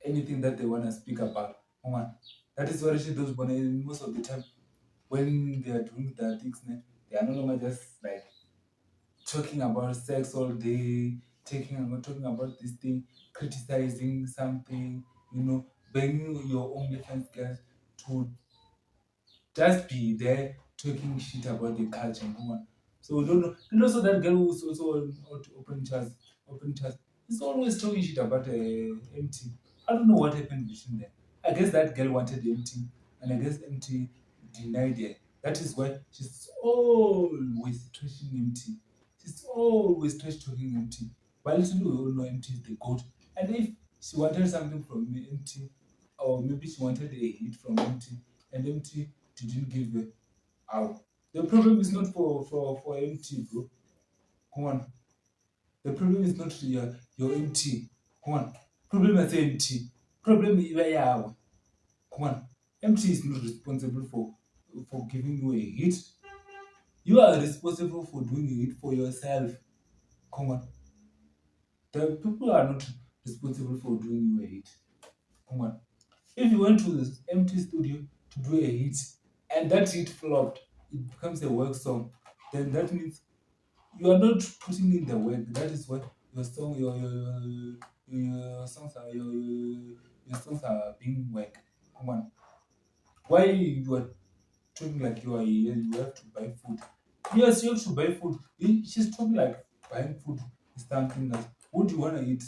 anything that they want to speak about. Come on. That is why actually those most of the time when they are doing their things, they are no longer just like talking about sex all day, talking about this thing, criticizing something, bringing your own defense girls to just be there talking shit about the culture. Come on. So we don't know. And also that girl who's also on open chat, is always talking shit about MT. I don't know what happened between them. I guess that girl wanted MT, and I guess MT denied her. That is why she's always trashing MT. She's always trash talking MT. But literally we all know MT is the goat. And if she wanted something from MT, or maybe she wanted a hit from MT, and MT didn't give her out. The problem is not for MT, bro. Come on. The problem is not your MT. Come on. Problem is MT. Problem is where. Come on. MT is not responsible for giving you a hit. You are responsible for doing a hit for yourself. Come on. The people are not responsible for doing you a hit. Come on. If you went to the MT studio to do a hit and that hit flopped, it becomes a work song, then that means you are not putting in the work. That is what your song, your songs are your songs are being work. Come on, why you are talking like you have to buy food? Yes, you have to buy food. She's talking like buying food is something that what do you wanna eat?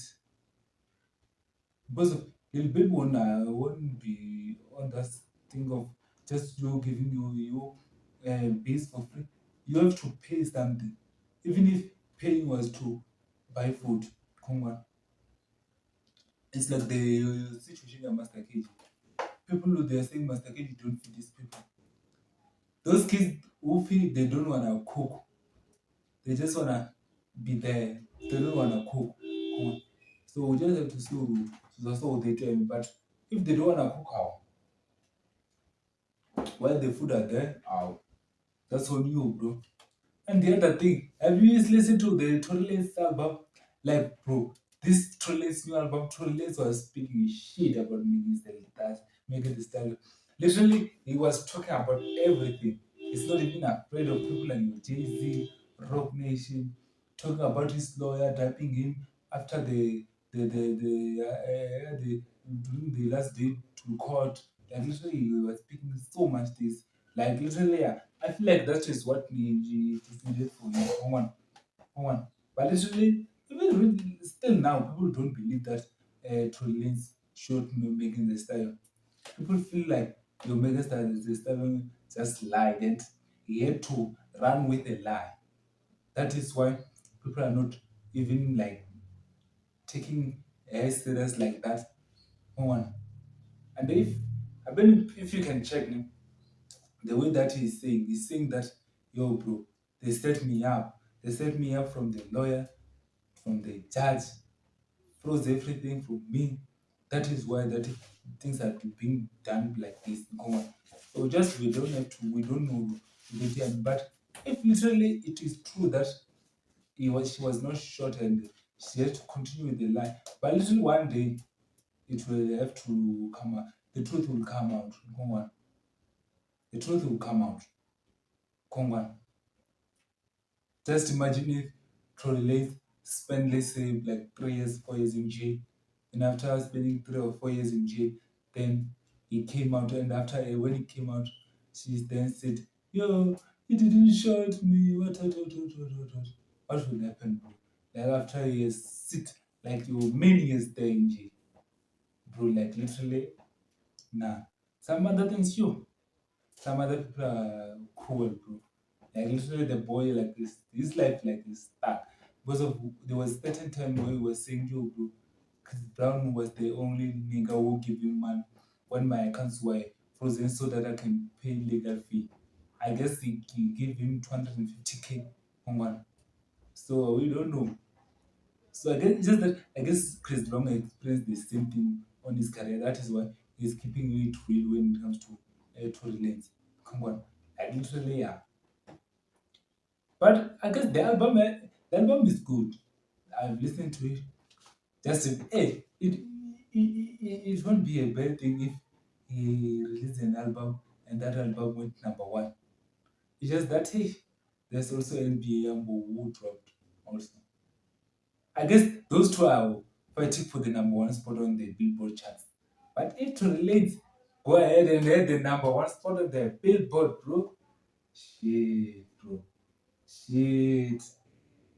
Because little baby won't be on that thing of just you giving you base for free. You have to pay something. Even if paying was to buy food. Come on. It's like the situation at Master KG. People who they are saying Master KG don't feed these people. Those kids who feel they don't wanna cook. They just wanna be there. They don't wanna cook. Come on. So we just have to see that's what they tell me. But if they don't wanna cook how? While the food are there, how? That's on you, bro. And the other thing, have you listened to the Torres album? Like, bro, this Torres new album, Torres was speaking shit about Megan Thee Stallion. Literally, he was talking about everything. He's not even afraid of people like Jay-Z, Rock Nation, talking about his lawyer dapping him after the during the last day to court. Like literally, he was speaking so much this. Like literally, yeah, I feel like that is what is needed for you. Come on. But literally, even still now, people don't believe that Trollins showed Megan Thee Stallion. People feel like your Megan Thee Stallion just lied and he had to run with a lie. That is why people are not even like taking a serious like that. Come on. And if you can check him, the way that he's saying that, yo, bro, they set me up. They set me up from the lawyer, from the judge, froze everything from me. That is why that things are being done like this. Come on. So just we don't have to, we don't know the end. But if literally it is true that she was not shot and she had to continue with the lie, but literally one day it will have to come out. The truth will come out. Come on. The truth will come out. Come on. Just imagine if Tory Lanez spent, let's say, like 3 years, 4 years in jail. And after spending 3 or 4 years in jail, then he came out. And after when he came out, she then said, "Yo, he didn't shoot me. What will happen, bro? Like after years, sit like you many years there in jail, bro. Like literally, nah. Some other things, you. Some other people are cruel, bro. Like literally the boy like this, his life like this stuck. Because of there was certain time where he was saying, "Yo, bro, Chris Brown was the only nigga who give him money when my accounts were frozen so that I can pay legal fee." I guess he gave him 250K on one. So we don't know. So I guess it's just that I guess Chris Brown experienced the same thing on his career. That is why he's keeping it real when it comes to Tory Lanez. Come on. Like literally, yeah. But I guess the album is good. I've listened to it. Just hey, it won't be a bad thing if he released an album and that album went number one. It's just that hey, there's also NBA Yambo who dropped also. I guess those two are fighting for the number one spot on the Billboard charts. But if to relate, go ahead and get the number one spot on the Billboard, bro. Shit, bro. Shit.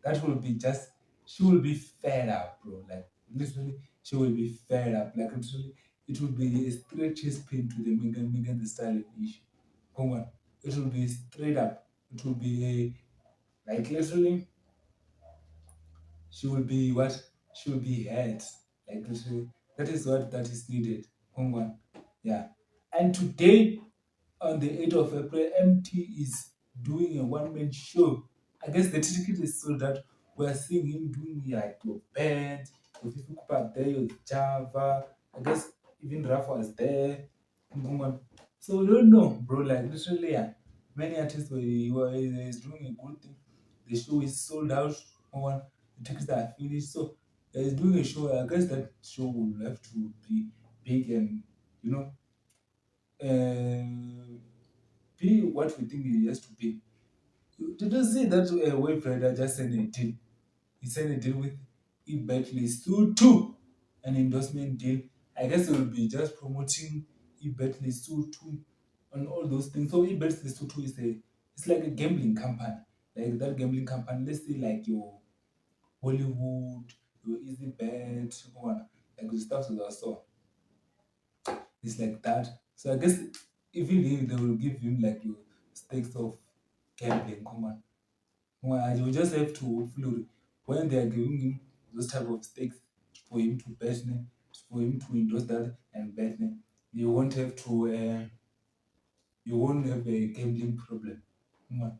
That will be just she will be fed up, bro. Like literally, she will be fed up. Like literally, it will be a straight chest pain to the Megan the Stallion issue. Come on, it will be straight up. It will be a like literally, she will be what she will be hurt. Like literally, that is what that is needed. Come on, yeah. And today on the 8th of April, MT is doing a one-man show. I guess the ticket is sold out. We're seeing him doing like your band, your people up there, your Java. I guess even Raf was there. Woman. So we don't know, bro. Like literally, yeah. Many artists were is doing a good thing. The show is sold out. Woman. The tickets are finished. So he's doing a show. I guess that show will have to be big and you know be what we think he has to be. Did you see that Wave Rider just signed a deal? He signed a deal with E Bentley Sutu, an endorsement deal. I guess he will be just promoting E Bentley Sutu and all those things. So E Bentley Sutu is it's like a gambling company. Like that gambling company, let's say like your Hollywood, your Easy Bet, like the stuff that I saw. It's like that. So I guess even if they will give him like your stakes of gambling, come on. Well, you just have to hopefully when they are giving him those type of stakes for him to bet, for him to endorse that and bet, you won't have to you won't have a gambling problem. Come on.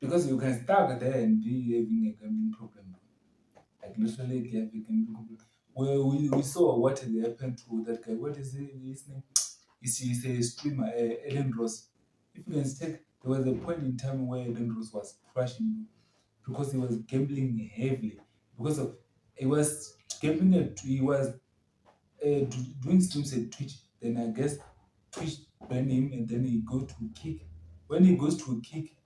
Because you can start there and be having a gambling problem. Like literally have a gambling problem. Well, we saw what had happened to that guy. What is his name? He's a streamer, Ellen Ross. If you can check, there was a point in time where Ellen Ross was crashing because he was gambling heavily. Because of he was gambling he was doing streams at Twitch. Then I guess Twitch banned him, and then he go to Kick. When he goes to Kick,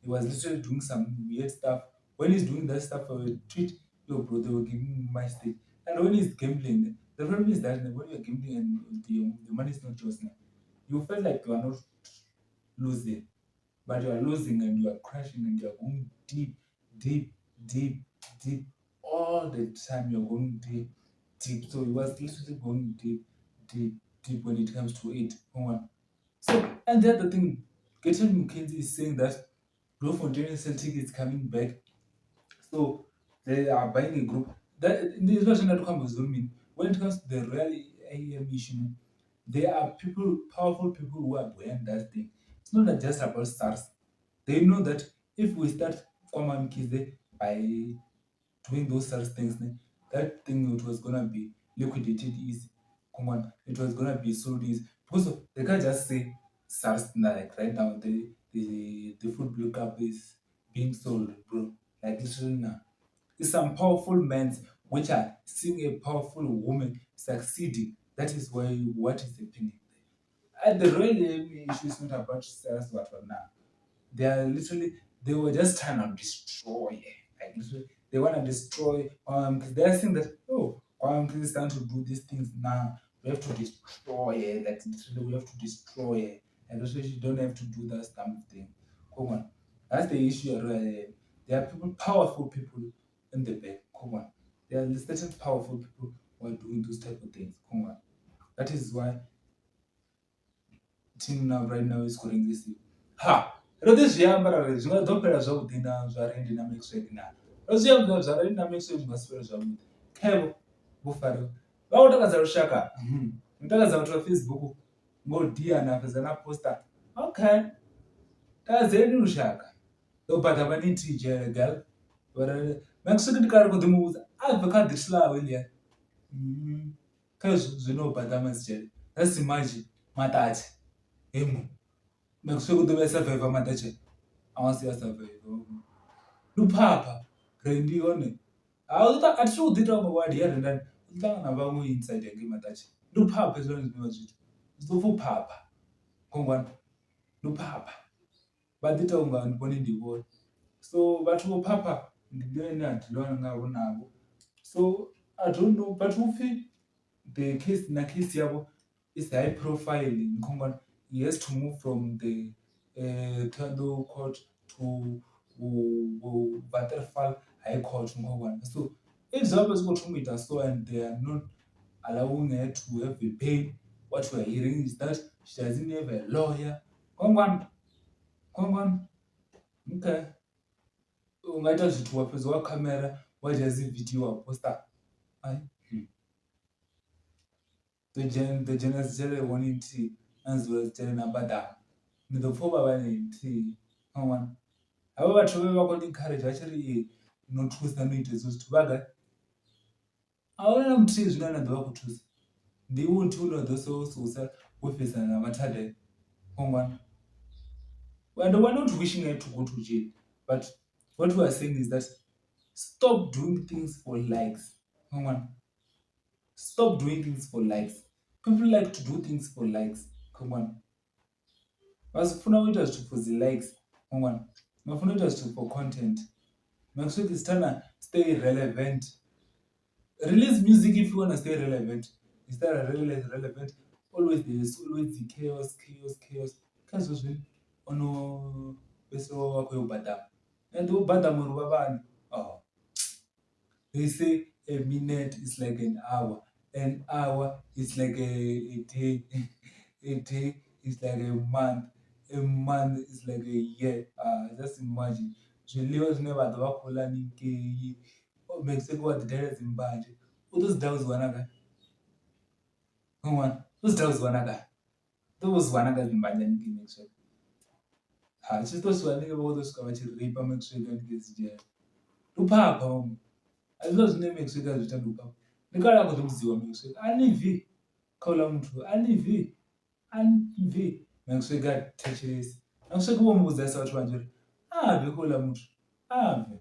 he was literally doing some weird stuff. When he's doing that stuff for Twitch, yo, bro, they were giving him my stake. And when he's gambling, the problem is that when you're gambling and the money is not yours now, you feel like you are not losing, but you are losing and you are crashing and you are going deep, deep, deep, deep. All the time you're going deep, deep. So he was literally going deep, deep, deep when it comes to it. So, and the other thing, Gaten McKenzie is saying that Bloemfontein Celtic is coming back. So they are buying a group. That this version that comes mean when it comes to the real AEM issue, there are people, powerful people who are behind that thing. It's not just about SARS. They know that if we start Kwama Mkize by doing those such things, that thing it was gonna be liquidated easy. Come on, it was gonna be sold easy. Because they can't just say SARS like right now the food blue cup is being sold, bro. Like literally now. It's some powerful men which are seeing a powerful woman succeeding. That is why what is happening. And the real issue is not about SARS what now. They are literally they were just trying to destroy. Like literally, they want to destroy. They're saying that is trying to do these things now. We have to destroy it. Like literally, we have to destroy it. And literally, you don't have to do that damn thing. Come on, that's the issue. There are people, powerful people in the back. Come on, there are certain powerful people who are doing those type of things. Come on, that is why team now right now is scoring this thing. Ha! Rode zviambara zvingadopera zvakudhi na zvarendi naMaxwell na. Rozviambira zvarendi naMaxwell zvingaswera zvakudhi. Kevo Bufaro. Vakutakadza rushaka. Mutakadza kuti Facebook ngodia napedza naposta. Okay. Takadzeni rushaka. Ndobata maniti jere gal. Maxwell ndikari kudimuudza. Abve kadhishla William. Kezvo zvinobata masijere. Let's imagine matati. Emu. Maxwell kutobe survive matache. Awasiya survive. Lupapa. Rendi one. Atiri kudzita mawadi yarendani. Utanga vamwe inside yagame matache. Lupapa zvino zvinova zvito. Zvofu papa. Kongwana. Lupapa. Badita unga ndipone ndivona. So vatu papa ndiyeni andilona ngavo navo. So I don't know, but ufi the case na case yabo is high profile. Kongwana. He has to move from the Tando court to Butterfly High Court. So if Zambia is going to meet us so and they are not allowing her to have a bail, what we are hearing is that she doesn't have a lawyer. Come on. Okay. Ungaita zvithu wapedza wakamera wajazi video waposta. The journalist jere wanting to answer jere nabada. Ndopfoba vane ti. Come on. Avo vathu vevakoni encourage vachiri nothusa noita izvo zvithu vaga. Aona muti zvino ndova kuthusa. Ndiwo muti unozosusa wofesa namatade. Come on. And we're not wishing her to go to jail. But what we are saying is that stop doing things for likes. Come on. Stop doing things for likes. People like to do things for likes. Come on. Vasifuna kuita zvithu for the likes. Come on. Mafuna kuita zvithu for content. Make sure it's trying to stay relevant. Release music if you want to stay relevant. Instead of relevant, always there's always the chaos. Chaos ono beso wako yobhadama. And ubhadama rubabani. Oh. They say a minute is like an hour. An hour is like a day. A day is like a month. A month is like a year. Just imagine. Zvilevo zvine vanhu vakula nikei. Mexico wadhidhaira zimbanje. Those days wanaka. Come on. Those days wanaka. Those wanaka zimbanje niki Mexico. Chitoswanike vokutosvika vachiripa Maxwell ndikezijera. Lupapa. Azvino zvine Maxwell azvita lupapa. Ndikada kuti muziva Maxwell. Anivi. Kaula muthu. Anivi. Maxwell gatechelesi. Maxwell kuvomuudza vatu vanjori. Ave kaula muthu. Ave.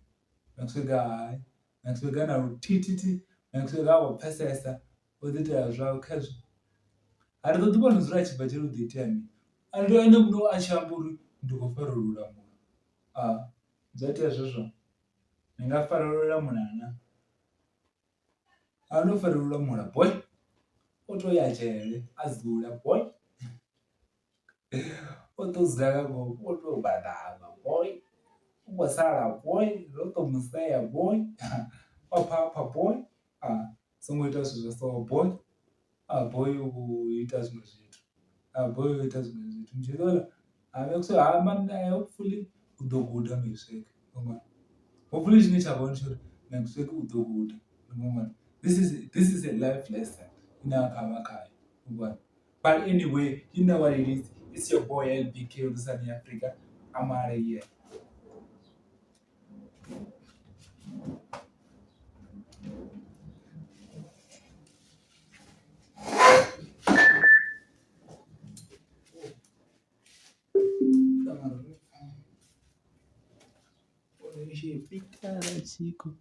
Maxwell hayi. Maxwell kana rutititi. Maxwell kavopesesa. Odzitira zvavo kezvo. Hatitoti vanhuzura chibva cherudhetiyami. Andoende kuno achamburi. Ndikufarurura munhu. Zvaita izvozvo. Ndingafarurira munhu hana. Anofarurira munhu boy. Otoyacha here. Azula boy. Otozira kango. Otobhadhama boy. Ungosara boy. Rotomusaya boy. Wapapa boy. Songoita zvozvo so boy. Boy uita zvimwe zvinhu. Boy uita zvimwe zvinhu. Muchiona hopefully udogoda Maxwell. Hopefully chine chavaonishora Maxwell udogoda. This is a life lesson in our Kamakaya. But anyway, you know what it is. It's your boy LBK of Sunny Africa. I'm out of here. Pita la chico,